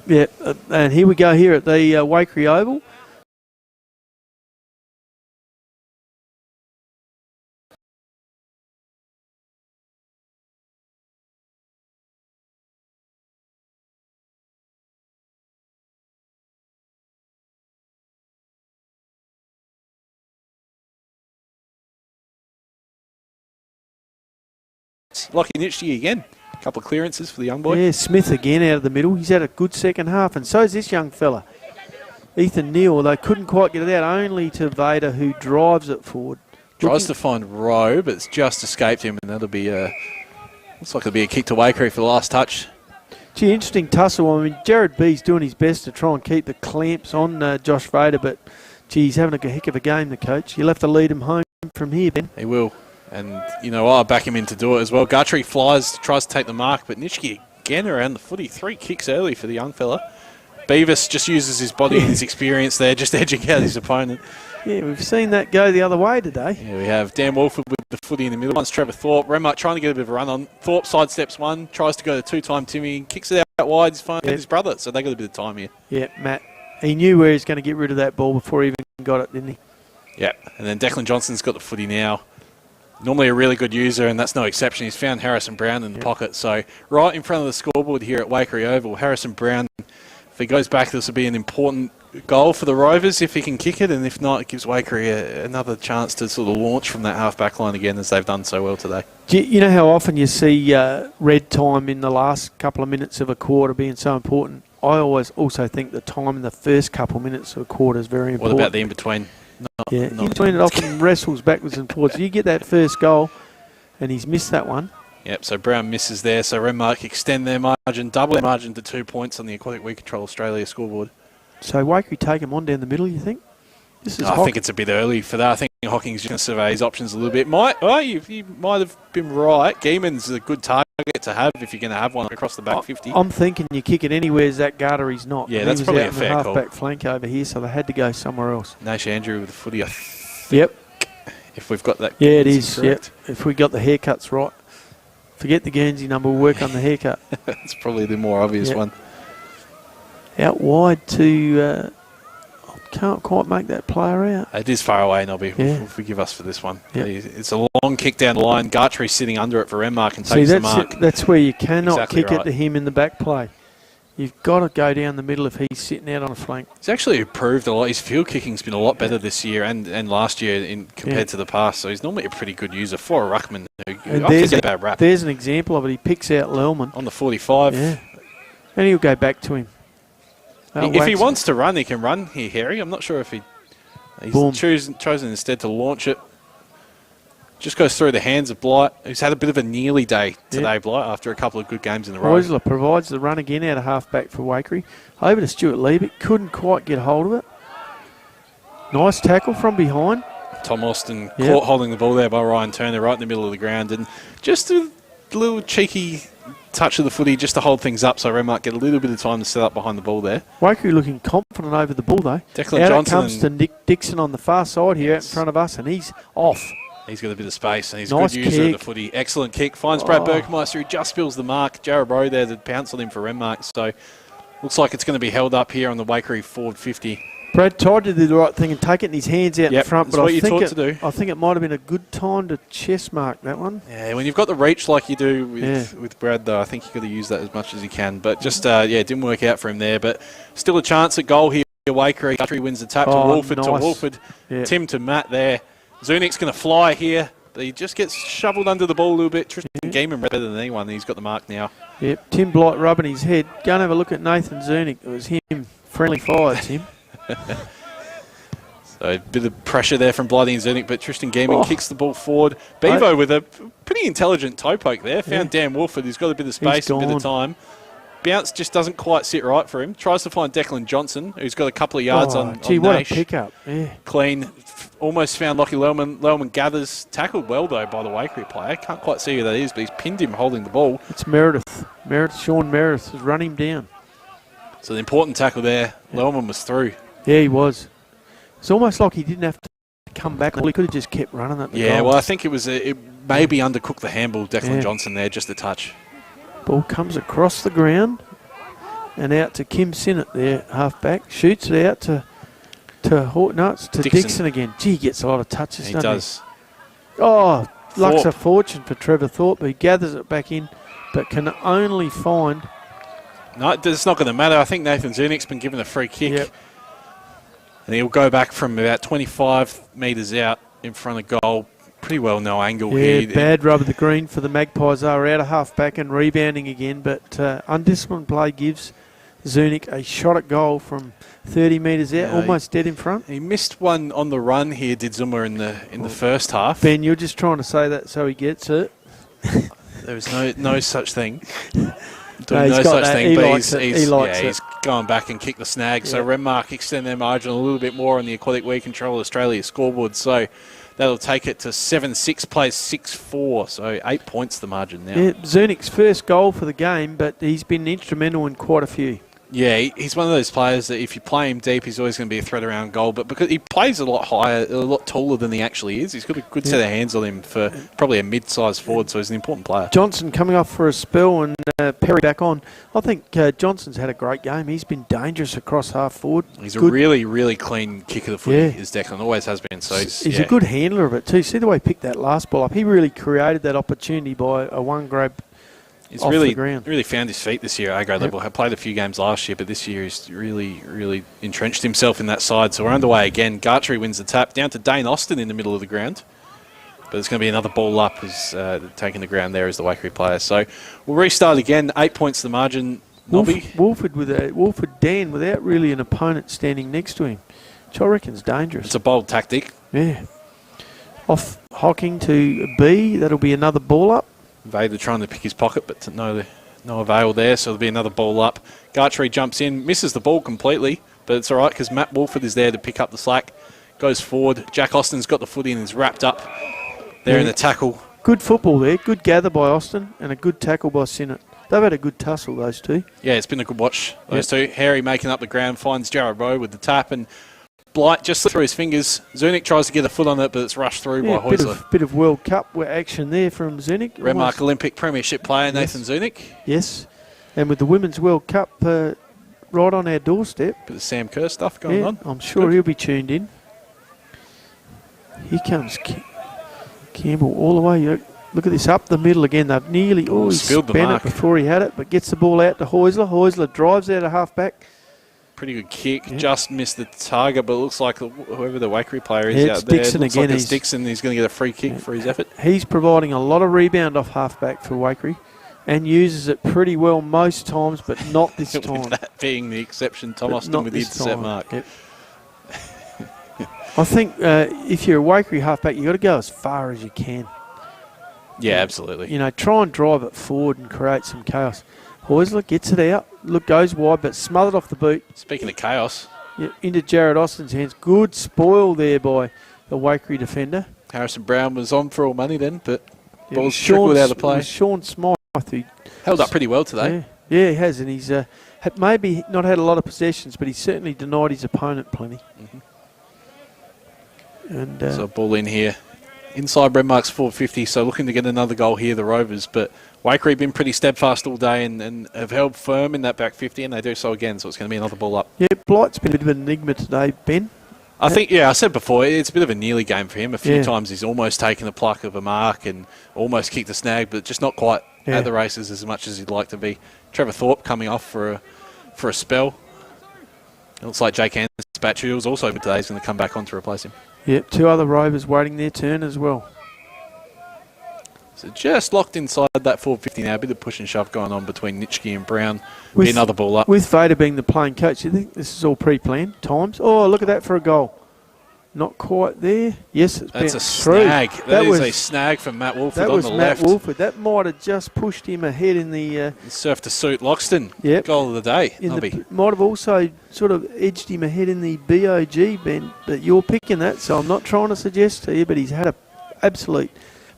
Yeah, and here we go here at the Waikerie Oval. Lockie Nitschke again. A couple of clearances for the young boy. Yeah, Smith again out of the middle. He's had a good second half, and so is this young fella. Ethan Neal. They couldn't quite get it out, only to Vader, who drives it forward. Tries to find Rowe, but it's just escaped him, and that'll be looks like it'll be a kick to Waikerie for the last touch. Gee, interesting tussle. I mean, Jared B's doing his best to try and keep the clamps on Josh Vader, but gee, he's having a heck of a game, the coach. He'll have to lead him home from here, Ben. He will. And, you know, I'll back him in to do it as well. Guthrie flies, tries to take the mark, but Nitschke again around the footy. 3 kicks early for the young fella. Beavis just uses his body and his experience there, just edging out his opponent. Yeah, we've seen that go the other way today. Yeah, we have Dan Wolford with the footy in the middle. Once Trevor Thorpe. Renmark trying to get a bit of a run on. Thorpe sidesteps one, tries to go to two-time Timmy, kicks it out wide. He's finding his brother, so they got a bit of time here. Yeah, Matt. He knew where he was going to get rid of that ball before he even got it, didn't he? Yeah, and then Declan Johnson's got the footy now. Normally a really good user, and that's no exception. He's found Harrison Brown in the pocket. So right in front of the scoreboard here at Waikerie Oval, Harrison Brown, if he goes back, this will be an important goal for the Rovers if he can kick it, and if not, it gives Waikerie another chance to sort of launch from that half-back line again, as they've done so well today. You know how often you see red time in the last couple of minutes of a quarter being so important? I always also think the time in the first couple of minutes of a quarter is very important. What about the in-between? In-between it often wrestles backwards and forwards. You get that first goal, and he's missed that one. Yep, so Brown misses there, so Renmark extend their margin, double their margin to 2 points on the Aquatic Weed Control Australia scoreboard. So Waikerie take him on down the middle, you think? I think it's a bit early for that. I think Hocking's going to survey his options a little bit. You might have been right. Geeman's a good target to have if you're going to have one across the back 50. I'm thinking you kick it anywhere Zach Gartery's not. Yeah, that's probably a fair call. Half-back flank over here, so they had to go somewhere else. Nash Andrew with the footy. Yep. If we've got that. Yeah, it is. Yep. If we got the haircuts right. Forget the Guernsey number, we'll work on the haircut. That's probably the more obvious one. Out wide to... can't quite make that player out. It is far away, Nobby. Will forgive us for this one. Yep. It's a long kick down the line. Gartry sitting under it for Renmark and takes the mark. That's where you cannot kick it to him in the back play. You've got to go down the middle if he's sitting out on a flank. He's actually improved a lot. His field kicking's been a lot better this year and last year compared to the past. So he's normally a pretty good user for a ruckman. There's a bad rap. There's an example of it. He picks out Lellman on the 45. Yeah, and he'll go back to him. If he wants to run, he can run here, Harry. I'm not sure if he's chosen instead to launch it. Just goes through the hands of Blight, who's had a bit of a nearly day today, Blight, after a couple of good games in a row. Roisler provides the run again out of half-back for Waikerie. Over to Stuart Liebert. Couldn't quite get hold of it. Nice tackle from behind. Tom Austin caught holding the ball there by Ryan Turner right in the middle of the ground. And just a little cheeky touch of the footy just to hold things up so Renmark get a little bit of time to set up behind the ball there. Waikerie looking confident over the ball, though. Declan Johnson comes to Nick Dixon on the far side here out in front of us, and he's off. He's got a bit of space, and he's a good user of the footy. Excellent kick. Finds Brad Berkmeister, who just spills the mark. Jared Rowe there to pounce on him for Renmark. So looks like it's going to be held up here on the Waikerie forward 50. Brad tried to do the right thing and take it in his hands out in front, but I think it might have been a good time to chest mark that one. Yeah, when you've got the reach like you do with Brad, though, I think you've got to use that as much as you can. But just, it didn't work out for him there. But still a chance at goal here. Waikerie. Guthrie wins the tap to Wolford. Nice. To Wolford. Yeah. Tim to Matt there. Zunich's going to fly here. But he just gets shoveled under the ball a little bit. Tristan Geeman better than anyone. He's got the mark now. Yep, Tim Blight rubbing his head. Go and have a look at Nathan Zunich. It was him. Friendly fire, Tim. So a bit of pressure there from Blighty and Zunic, but Tristan Geeman kicks the ball forward. Bevo with a pretty intelligent toe poke there. Found Dan Wolford, who's got a bit of space, a bit of time. Bounce just doesn't quite sit right for him. Tries to find Declan Johnson, who's got a couple of yards on what Nash. A pickup. Yeah. Clean. Almost found Lockie Lellman. Lellman gathers. Tackled well, though, by the Waikerie player. Can't quite see who that is, but he's pinned him holding the ball. It's Meredith. Sean Meredith has run him down. So the important tackle there. Lellman was through. Yeah, he was. It's almost like he didn't have to come back. He could have just kept running at the goal. Well, I think it maybe undercooked the handball, Declan Johnson there, just a touch. Ball comes across the ground and out to Kim Sinnott there, half-back. Shoots it out to Dixon again. Gee, he gets a lot of touches, doesn't he? He does. Oh, luck's a fortune for Trevor Thorpe. He gathers it back in, but can only find... No, it's not going to matter. I think Nathan Zunich's been given a free kick. Yep. And he'll go back from about 25 metres out in front of goal. Pretty well no angle here. Yeah, bad rub of the green for the Magpies. They were out of half-back and rebounding again, but undisciplined play gives Zunic a shot at goal from 30 metres out, almost dead in front. He missed one on the run here, did Zuma in the first half. Ben, you're just trying to say that so he gets it. There was no such thing. No, no such thing, but he's going back and kicked the snag. Yeah. So Renmark extend their margin a little bit more on the Aquatic We Control Australia scoreboard. So that'll take it to 7-6, plays 6-4. So 8 points the margin now. Yeah, Zunic's first goal for the game, but he's been instrumental in quite a few. Yeah, he's one of those players that if you play him deep, he's always going to be a threat around goal. But because he plays a lot higher, a lot taller than he actually is, he's got a good set of hands on him for probably a mid-sized forward, so he's an important player. Johnson coming off for a spell and Perry back on. I think Johnson's had a great game. He's been dangerous across half forward. He's a really, really clean kick of the foot, is Declan. Always has been. So he's a good handler of it too. See the way he picked that last ball up? He really created that opportunity by a one grab. He's really found his feet this year at A-grade level. He played a few games last year, but this year he's really entrenched himself in that side. So we're underway again. Waikerie wins the tap. Down to Dane Austin in the middle of the ground. But it's going to be another ball up as taking the ground there as the Waikerie player. So we'll restart again. 8 points the margin. Wolford Dan without really an opponent standing next to him, which I reckon's dangerous. It's a bold tactic. Yeah. Off Hocking to B. That'll be another ball up. Vader trying to pick his pocket, but no avail there, so there'll be another ball up. Waikerie jumps in, misses the ball completely, but it's all right because Matt Wolford is there to pick up the slack. Goes forward. Jack Austin's got the foot in, is wrapped up there in the tackle. Good football there. Good gather by Austin and a good tackle by Sinnott. They've had a good tussle, those two. Yeah, it's been a good watch, those two. Harry making up the ground, finds Jared Rowe with the tap, and Blight just slipped through his fingers. Zunic tries to get a foot on it, but it's rushed through by Heusler. Bit of World Cup action there from Zunic. Renmark Olympic Premiership player, Nathan Zunic. Yes, and with the Women's World Cup right on our doorstep. Bit of Sam Kerr stuff going on. I'm sure he'll be tuned in. Here comes Campbell all the way. Look at this, up the middle again. They've nearly he spun it before he had it, but gets the ball out to Heusler. Heusler drives out a half-back. Pretty good kick, just missed the target, but it looks like whoever the Waikerie player is out there. Dixon looks again. Like it's Dixon. He's going to get a free kick for his effort. He's providing a lot of rebound off half-back for Waikerie and uses it pretty well most times, but not this time. That being the exception, Tom Austin with the intercept mark. Yep. I think if you're a Waikerie half-back, you've got to go as far as you can. Yeah, absolutely. Try and drive it forward and create some chaos. Heusler gets it out. Goes wide, but smothered off the boot. Speaking of chaos. Yeah, into Jared Austin's hands. Good spoil there by the Waikerie defender. Harrison Brown was on for all money then, but ball's trickled out of play. Sean Smythe, who held up pretty well today. Yeah, he has, and he's maybe not had a lot of possessions, but he's certainly denied his opponent plenty. Mm-hmm. And so ball in here. Inside Renmark's 450, so looking to get another goal here, the Rovers. But Waikerie been pretty steadfast all day and have held firm in that back 50, and they do so again, so it's going to be another ball up. Yeah, Blight's been a bit of an enigma today, Ben. I think, I said before, it's a bit of a nearly game for him. A few times he's almost taken a pluck of a mark and almost kicked a snag, but just not quite at the races as much as he'd like to be. Trevor Thorpe coming off for a spell. It looks like Jake Anspach, who was also good today, is going to come back on to replace him. Yep, two other Rovers waiting their turn as well. So just locked inside that 450 now. A bit of push and shove going on between Nitschke and Brown. Be another ball up. With Vader being the playing coach, you think this is all pre-planned times? Oh, look at that for a goal. Not quite there. Yes, it's That's a snag. Through. That is a snag from Matt Wolford on the left. That was Matt Wolford. That might have just pushed him ahead in the... surf to suit Loxton. Yep. Goal of the day. Might have also sort of edged him ahead in the BOG, Ben, but you're picking that, so I'm not trying to suggest to you, but he's had an absolute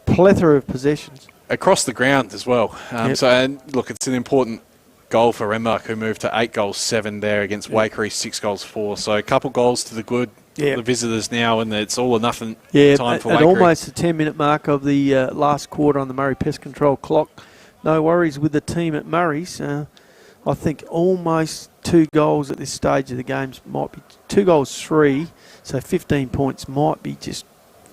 plethora of possessions. Across the ground as well. So, look, it's an important goal for Renmark, who moved to 8 goals, 7 there against Waikerie, 6 goals, 4. So a couple goals to the good. The visitors now, and it's all or nothing time for Waikerie. At almost the 10-minute mark of the last quarter on the Murray Pest Control clock. No worries with the team at Murray's. I think almost 2 goals at this stage of the games might be 2 goals, 3. So 15 points might be just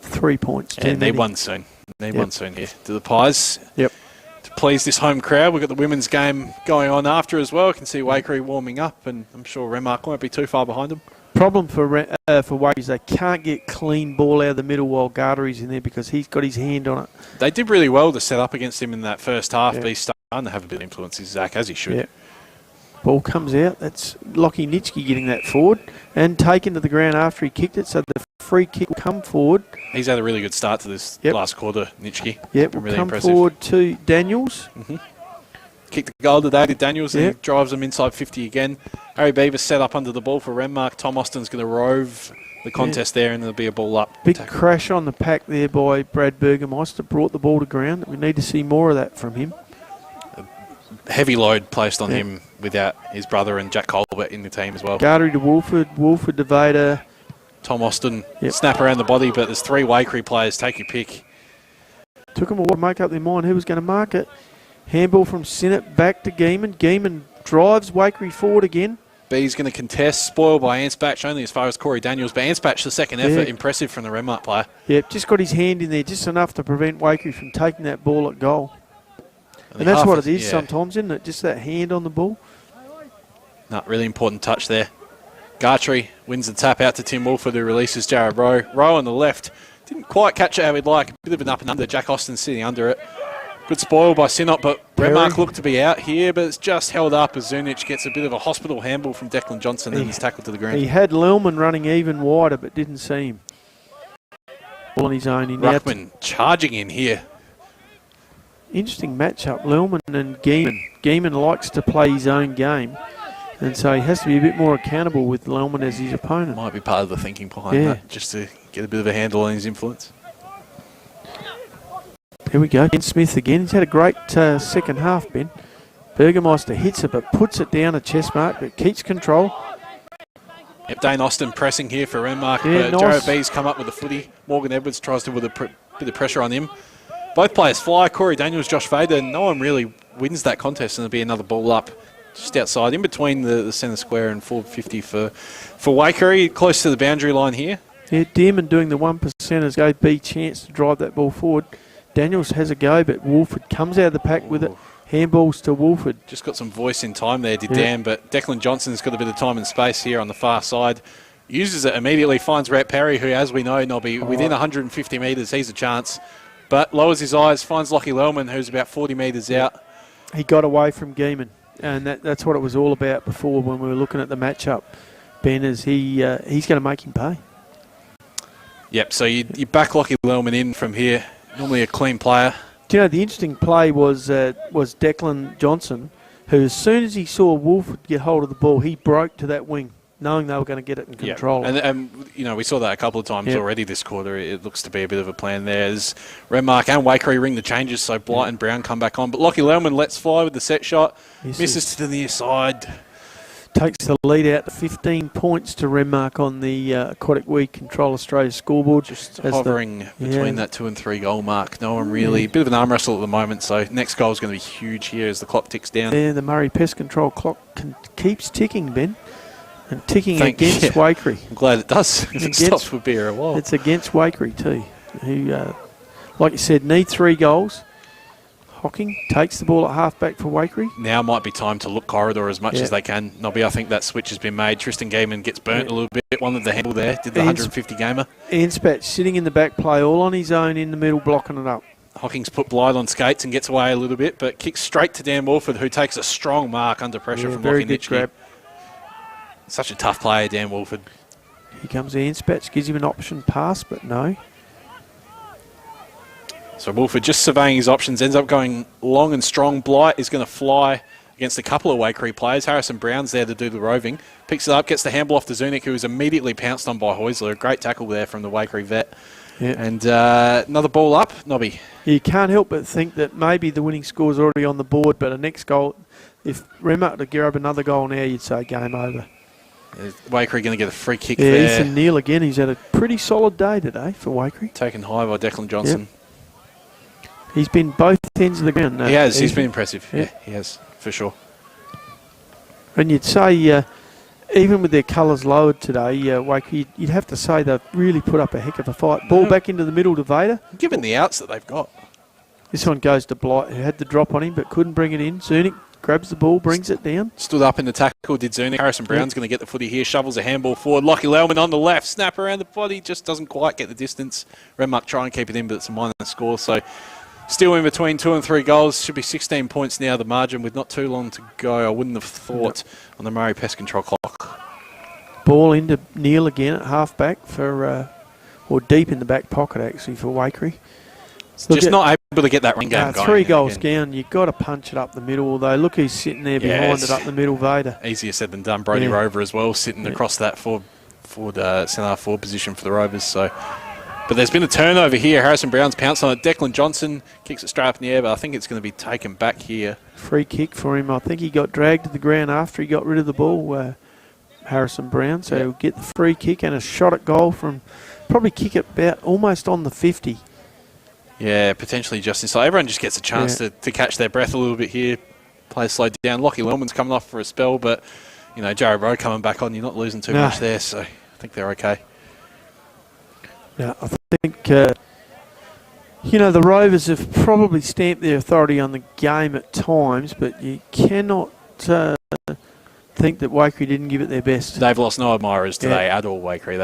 3 points. And need one soon. Need one soon here. To the Pies. Yep. To please this home crowd. We've got the women's game going on after as well. I can see Waikerie warming up, and I'm sure Renmark won't be too far behind them. Problem for Waikerie is they can't get clean ball out of the middle while Gartery's in there because he's got his hand on it. They did really well to set up against him in that first half, but he's starting to have a bit of influence, Zach, as he should. Ball comes out. That's Lockie Nitschke getting that forward and taken to the ground after he kicked it. So the free kick will come forward. He's had a really good start to this last quarter, Nitschke. Yep, will really come impressive. forward to Daniels. Kicked the goal today to Daniels and he drives them inside 50 again. Harry Beaver set up under the ball for Renmark. Tom Austin's going to rove the contest there and there'll be a ball up. Big crash on the pack there by Brad Burgomaster. Brought the ball to ground. We need to see more of that from him. Heavy load placed on him without his brother and Jack Colbert in the team as well. Gardery to Wolford. Wolford to Vader. Tom Austin, snap around the body, but there's 3 Waikerie players. Take your pick. Took them a while to make up their mind who was going to mark it. Handball from Sinnott back to Geeman. Geeman drives Waikerie forward again. B's going to contest, spoiled by Anspach, only as far as Corey Daniels. But Anspach, the second effort, impressive from the Renmark player. Yep, just got his hand in there just enough to prevent Waikerie from taking that ball at goal. And that's what it is sometimes, isn't it? Just that hand on the ball. Not really important touch there. Gartree wins the tap out to Tim Wolford, who releases Jared Rowe. Rowe on the left. Didn't quite catch it how we'd like. A bit of an up and under. Jack Austin sitting under it. Good spoil by Sinnott, but Renmark looked to be out here, but it's just held up as Zunic gets a bit of a hospital handball from Declan Johnson and he's tackled to the ground. He had Lillman running even wider, but didn't see him. All on his own. Ruckman charging in here. Interesting matchup, Lillman and Geeman. Geeman likes to play his own game, and so he has to be a bit more accountable with Lillman as his opponent. Might be part of the thinking behind that, just to get a bit of a handle on his influence. Here we go. Ben Smith again. He's had a great second half, Ben. Burgomaster hits it, but puts it down a chest mark, but keeps control. Yep, Dane Austin pressing here for Renmark, Yeah, but nice. Jared B's come up with the footy. Morgan Edwards tries to put a bit of pressure on him. Both players fly. Corey Daniels, Josh Vader. No one really wins that contest, and there'll be another ball up just outside, in between the centre square and 450 for Waikerie, close to the boundary line here. Yeah, Dearman doing the 1%ers go B chance to drive that ball forward. Daniels has a go, but Wolford comes out of the pack with it. Handballs to Wolford. Just got some voice in time there, did Dan, but Declan Johnson's got a bit of time and space here on the far side. Uses it immediately, finds Rhett Perry, who, as we know, Nobby, within 150 metres, he's a chance. But lowers his eyes, finds Lockie Lellman, who's about 40 metres out. He got away from Geeman, and that's what it was all about before when we were looking at the matchup. Ben, is he's going to make him pay. Yep, so you back Lockie Lellman in from here. Normally a clean player. Do you know, the interesting play was Declan Johnson, who as soon as he saw Wolford get hold of the ball, he broke to that wing, knowing they were going to get it and control it. And we saw that a couple of times already this quarter. It looks to be a bit of a plan there. As Renmark and Waikerie ring the changes, so Blight and Brown come back on. But Lockie Lellman lets fly with the set shot, misses to the near side. Takes the lead out to 15 points to Renmark on the Aquatic Week Control Australia scoreboard. Just hovering between that 2 and 3 goal mark. No one really, bit of an arm wrestle at the moment, so next goal is going to be huge here as the clock ticks down. Yeah, the Murray Pest Control clock keeps ticking, Ben, and ticking against Waikerie. I'm glad it does. It stops for beer a while. It's against Waikerie too, who, like you said, need 3 goals. Hocking takes the ball at half-back for Waikerie. Now might be time to look corridor as much as they can. Nobby, I think that switch has been made. Tristan Gaiman gets burnt a little bit. One of the handle there, did the 150 gamer. Anspach sitting in the back play, all on his own in the middle, blocking it up. Hocking's put Blythe on skates and gets away a little bit, but kicks straight to Dan Wolford, who takes a strong mark under pressure from very Lockie good grab. Such a tough player, Dan Wolford. Here comes Anspach, gives him an option pass, but no. So Wolford just surveying his options, ends up going long and strong. Blight is going to fly against a couple of Waikerie players. Harrison Brown's there to do the roving. Picks it up, gets the handball off to Zunic, who is immediately pounced on by Heusler. Great tackle there from the Waikerie vet. Yeah. And another ball up, Nobby. You can't help but think that maybe the winning score is already on the board, but a next goal, if Renmark to grab another goal now, you'd say game over. Waikerie going to get a free kick there. Ethan Neal again. He's had a pretty solid day today for Waikerie. Taken high by Declan Johnson. Yep. He's been both ends of the ground. He has. He's been impressive. Yeah, he has, for sure. And you'd say, even with their colours lowered today, Waikerie, you'd have to say they've really put up a heck of a fight. Ball back into the middle to Vader. Given the outs that they've got. This one goes to Blight, who had the drop on him but couldn't bring it in. Zunic grabs the ball, brings it down. Stood up in the tackle, did Zunic. Harrison Brown's going to get the footy here, shovels a handball forward. Lockie Lellman on the left, snap around the body, just doesn't quite get the distance. Renmark try and keep it in, but it's a minor score, so still in between 2 and 3 goals. Should be 16 points now, the margin, with not too long to go. I wouldn't have thought on the Murray Pest Control clock. Ball into Neil again at half-back for, or deep in the back pocket, actually, for Waikerie. Just not able to get that run game going. 3 goals down. You've got to punch it up the middle, although look who's sitting there behind it up the middle, Vader. Easier said than done. Brody Rover as well, sitting across that centre forward position for the Rovers. So, but there's been a turnover here. Harrison Brown's pounced on it. Declan Johnson kicks it straight up in the air, but I think it's going to be taken back here. Free kick for him. I think he got dragged to the ground after he got rid of the ball, Harrison Brown. So he'll get the free kick and a shot at goal from probably kick it about almost on the 50. Yeah, potentially just inside. Everyone just gets a chance to catch their breath a little bit here. Play slow down. Lockie Lellman's coming off for a spell, but, you know, Jared Rowe coming back on. You're not losing too much there, so I think they're okay. Yeah, I think, you know, the Rovers have probably stamped their authority on the game at times, but you cannot think that Waikerie didn't give it their best. They've lost no admirers today at all, Waikerie.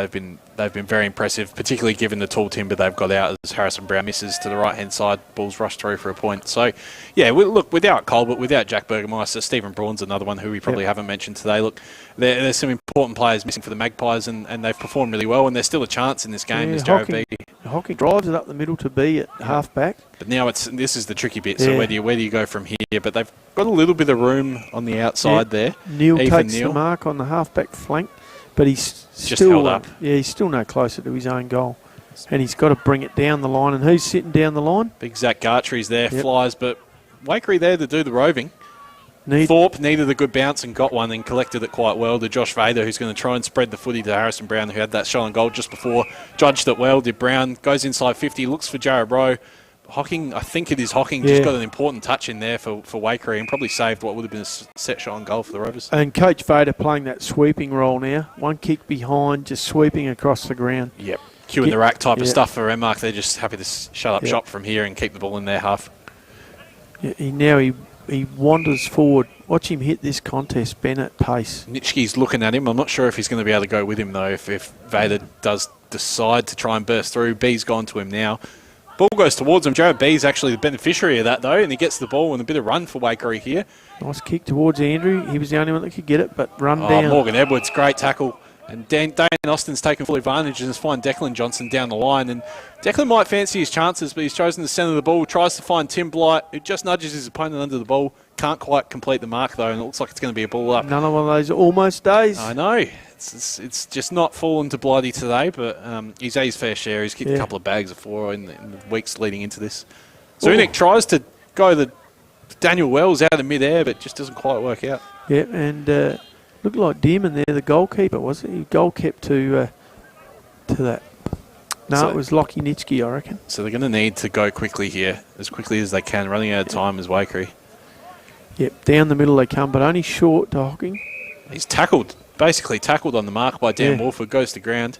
They've been very impressive, particularly given the tall timber they've got out as Harrison Brown misses to the right-hand side. Bulls rush through for a point. So, yeah, look, without Colbert, without Jack Burgermeister, Stephen Braun's another one who we probably haven't mentioned today. Look, there's some important players missing for the Magpies, and they've performed really well, and there's still a chance in this game as Joe B. Hockey drives it up the middle to B at half-back. But now this is the tricky bit, so where do you go from here? But they've got a little bit of room on the outside there. Neil takes the mark on the half-back flank, but he's just held up. Yeah, he's still no closer to his own goal. And he's got to bring it down the line. And who's sitting down the line? Big Zach Gartry's there, flies, but Waikerie there to do the roving. Thorpe needed a good bounce and got one and collected it quite well to Josh Vader, who's going to try and spread the footy to Harrison Brown, who had that shot on goal just before. Judged it well, did Brown. Goes inside 50, looks for Jared Rowe. Hocking, I think it is Hocking, just got an important touch in there for Waikerie and probably saved what would have been a set shot on goal for the Rovers. And Coach Vader playing that sweeping role now. One kick behind, just sweeping across the ground. Yep. Cue in the rack type of stuff for Renmark. They're just happy to shut up shop from here and keep the ball in their half. Yeah, he wanders forward. Watch him hit this contest, Ben, at pace. Nitschke's looking at him. I'm not sure if he's going to be able to go with him, though, if Vader does decide to try and burst through. B's gone to him now. Ball goes towards him. Jared B's actually the beneficiary of that, though, and he gets the ball and a bit of run for Waikerie here. Nice kick towards Andrew. He was the only one that could get it, but run down. Morgan Edwards, great tackle. And Dane Austin's taken full advantage and has found Declan Johnson down the line. And Declan might fancy his chances, but he's chosen to centre the ball. Tries to find Tim Blight, who just nudges his opponent under the ball. Can't quite complete the mark, though, and it looks like it's going to be a ball up. Another one of those almost days. I know. It's just not fallen to Blighty today, but he's had his fair share. He's kicked a couple of bags of four in the weeks leading into this. Zunic tries to go the Daniel Wells out of midair, but just doesn't quite work out. Yeah, and looked like Dearman there, the goalkeeper, was it? He goal kept to that. No, so it was Lockie Nitschke, I reckon. So they're going to need to go quickly here, as quickly as they can, running out of time as Waikerie. Yep, down the middle they come, but only short to Hocking. He's basically tackled on the mark by Dan Wolford, goes to ground.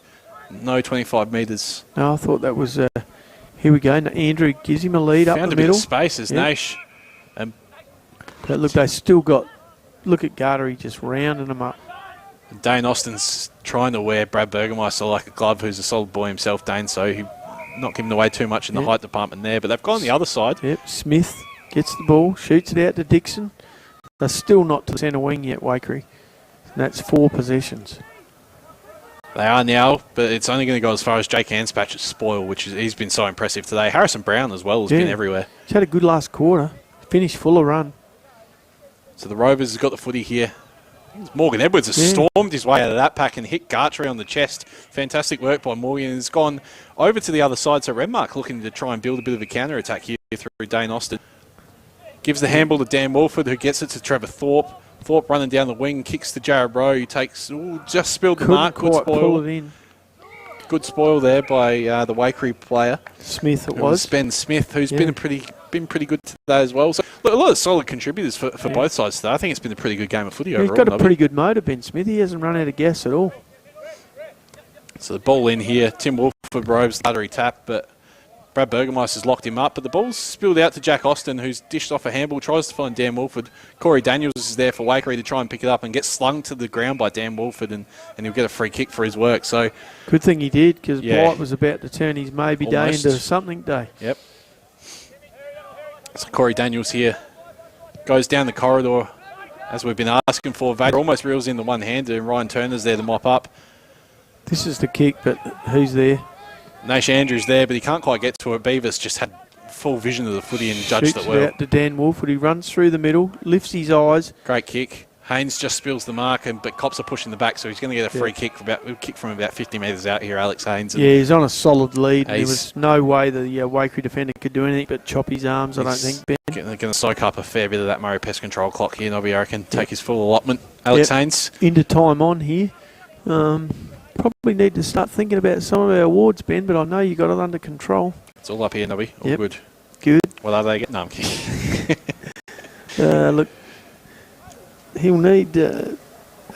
No 25 metres. No, I thought that was, here we go. Andrew gives him a lead up the middle. Found a bit of space as Nash. But look, they still got, look at Gartery just rounding them up. Dane Austin's trying to wear Brad Burgermeister like a glove, who's a solid boy himself, Dane, so he not giving away too much in the height department there. But they've gone the other side. Yep, Smith gets the ball, shoots it out to Dixon. They're still not to the centre wing yet, Waikerie. And that's 4 possessions. They are now, but it's only going to go as far as Jake Anspatch's spoil, which he's been so impressive today. Harrison Brown as well has been everywhere. He's had a good last quarter. Finished full of run. So the Rovers have got the footy here. Morgan Edwards has stormed his way out of that pack and hit Gartry on the chest. Fantastic work by Morgan. He's gone over to the other side. So Renmark looking to try and build a bit of a counter-attack here through Dane Austin. Gives the handball to Dan Wolford, who gets it to Trevor Thorpe. Thorpe running down the wing, kicks to Jared Rowe. He takes, just spilled the mark. Good spoil. Pull it in. Good spoil there by the Waikerie player. Smith it was. Ben Smith, who's been pretty good today as well. So look, a lot of solid contributors for both sides today. I think it's been a pretty good game of footy overall. He's got a pretty good motor, Ben Smith. He hasn't run out of gas at all. So the ball in here. Tim Wolford robes lottery tap, but Brad Burgermeister's locked him up. But the ball's spilled out to Jack Austin, who's dished off a handball, tries to find Dan Wolford. Corey Daniels is there for Waikerie to try and pick it up and gets slung to the ground by Dan Wolford, and he'll get a free kick for his work. So good thing he did, because Blight was about to turn his maybe day into something day. Yep. So Corey Daniels here goes down the corridor, as we've been asking for. Vader almost reels in the one-hander, and Ryan Turner's there to mop up. This is the kick, but who's there? Nash Andrews there, but he can't quite get to it. Beavis just had full vision of the footy and judged it well. Shoots it out to Dan Wolford. He runs through the middle, lifts his eyes. Great kick. Haynes just spills the mark, but cops are pushing the back, so he's going to get a free kick from about 50 metres out here, Alex Haynes. Yeah, he's on a solid lead. There was no way the Waikerie defender could do anything but chop his arms, I don't think, Ben. They're going to soak up a fair bit of that Murray Pest Control clock here, Nobby, I reckon. Take his full allotment. Alex Haynes. Into time on here. Probably need to start thinking about some of our awards, Ben, but I know you got it under control. It's all up here, Nobby. All good. Good. What are they getting? No, I'm kidding. Look, he'll need...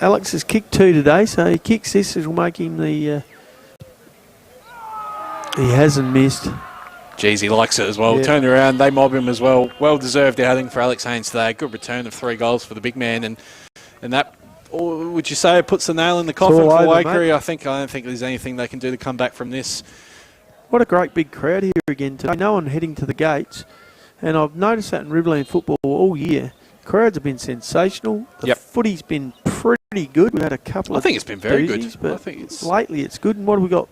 Alex has kicked 2 today, so he kicks this, it will make him the... he hasn't missed. Jeez, he likes it as well. Turned around, they mob him as well. Well-deserved outing for Alex Haynes today. Good return of 3 goals for the big man, and that, would you say, it puts the nail in the coffin for Waikerie? I don't think there's anything they can do to come back from this. What a great big crowd here again today. No one heading to the gates, and I've noticed that in Riverland football all year. Crowds have been sensational. The footy's been pretty good. We've had a couple of... I think it's been very good. But lately it's good. And what have we got?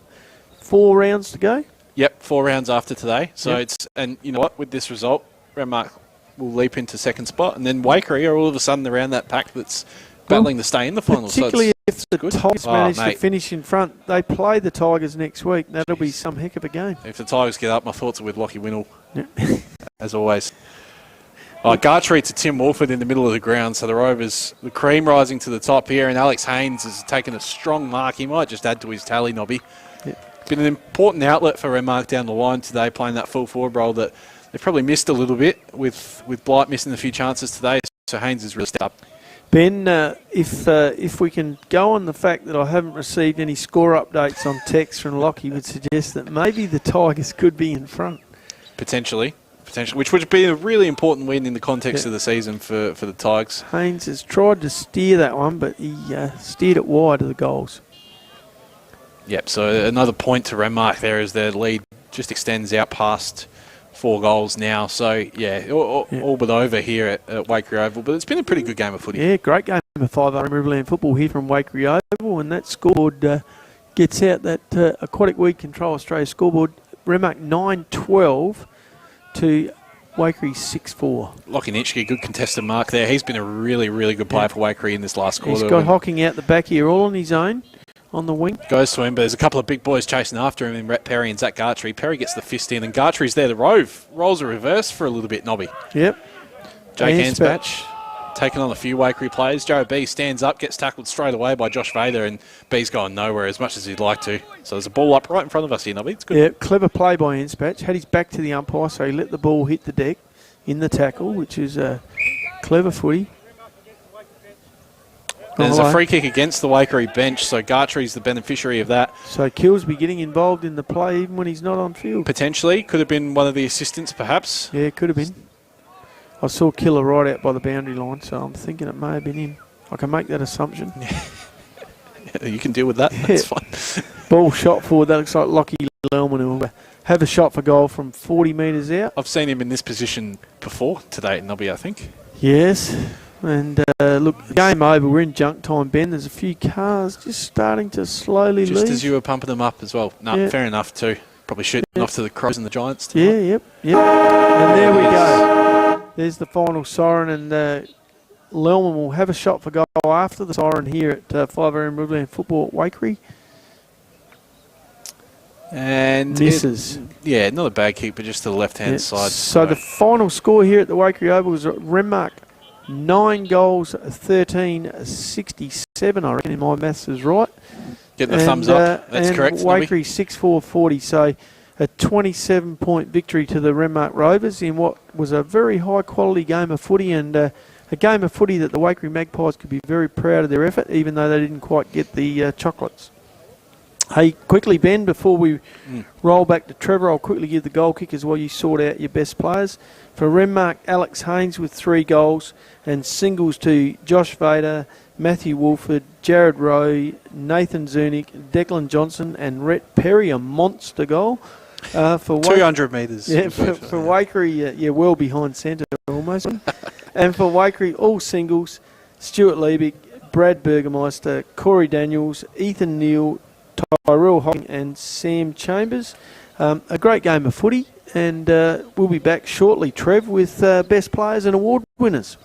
4 rounds to go? Yep, 4 rounds after today. So it's... And you know what? With this result, Renmark will leap into second spot. And then Waikerie are all of a sudden around that pack that's battling to stay in the final. Particularly if the Tigers manage to finish in front. They play the Tigers next week. That'll be some heck of a game. If the Tigers get up, my thoughts are with Lockie Winnell, as always. Gartree to Tim Wolford in the middle of the ground. So the Rovers, the cream rising to the top here. And Alex Haynes has taken a strong mark. He might just add to his tally, Nobby. Been an important outlet for Renmark down the line today, playing that full forward role that they've probably missed a little bit with Blight missing a few chances today. So Haynes has really stepped up. Ben, if we can go on the fact that I haven't received any score updates on text from Lockie, would suggest that maybe the Tigers could be in front. Potentially, which would be a really important win in the context of the season for the Tigers. Haynes has tried to steer that one, but he steered it wide of the goals. Yep, so another point to Renmark there as their lead just extends out past 4 goals now. So, all but over here at Waikerie Oval. But it's been a pretty good game of footy. Yeah, great game of 5 Riverland football here from Waikerie Oval. And that scoreboard gets out that Aquatic Weed Control Australia scoreboard. Renmark 9-12 to Waikerie 6-4. Lockie Nitschke, good contested mark there. He's been a really, really good player for Waikerie in this last quarter. He's got Hocking out the back here all on his own. On the wing. Goes to him, but there's a couple of big boys chasing after him in Rhett Perry and Zach Gartree. Perry gets the fist in, and Gartree's there to rove. Rolls a reverse for a little bit, Nobby. Yep. Jake Hansbatch taking on a few Waikerie players. Joe B stands up, gets tackled straight away by Josh Vader, and B's going nowhere as much as he'd like to. So there's a ball up right in front of us here, Nobby. It's good. Yeah, clever play by Hansbatch. Had his back to the umpire, so he let the ball hit the deck in the tackle, which is a clever footy. There's a free kick against the Waikerie bench, so Gartree's the beneficiary of that. So Kilsby getting involved in the play even when he's not on field. Potentially. Could have been one of the assistants, perhaps. Yeah, could have been. I saw Killer right out by the boundary line, so I'm thinking it may have been him. I can make that assumption. You can deal with that. That's fine. Ball shot forward. That looks like Lockie Lellman will have a shot for goal from 40 metres out. I've seen him in this position before today at Nobby, I think. Yes. And look, game over. We're in junk time, Ben. There's a few cars just starting to slowly leave. Just as you were pumping them up as well. No, fair enough too. Probably shooting off to the Crows and the Giants tonight. Yeah, yep. And there we go. There's the final siren, and Lellman will have a shot for goal after the siren here at 5 Riverland Football at Waikerie. And misses. Not a bad kick, but just to the left-hand side. So the final score here at the Waikerie Oval was Renmark 9 goals, 13-67, I reckon, if my maths is right. Get the thumbs up. That's correct. Waikerie 6-4-40, so a 27-point victory to the Renmark Rovers in what was a very high-quality game of footy, and a game of footy that the Waikerie Magpies could be very proud of their effort, even though they didn't quite get the chocolates. Hey, quickly, Ben, before we roll back to Trevor, I'll quickly give the goal kickers while you sort out your best players. For Renmark, Alex Haynes with 3 goals, and singles to Josh Vader, Matthew Wolford, Jared Rowe, Nathan Zunick, Declan Johnson, and Rhett Perry, a monster goal. For 200 metres. Yeah, for Waikerie, well behind centre almost. And for Waikerie, all singles, Stuart Liebig, Brad Burgermeister, Corey Daniels, Ethan Neal, Tyrell Hocking and Sam Chambers. A great game of footy, and we'll be back shortly, Trev, with best players and award winners.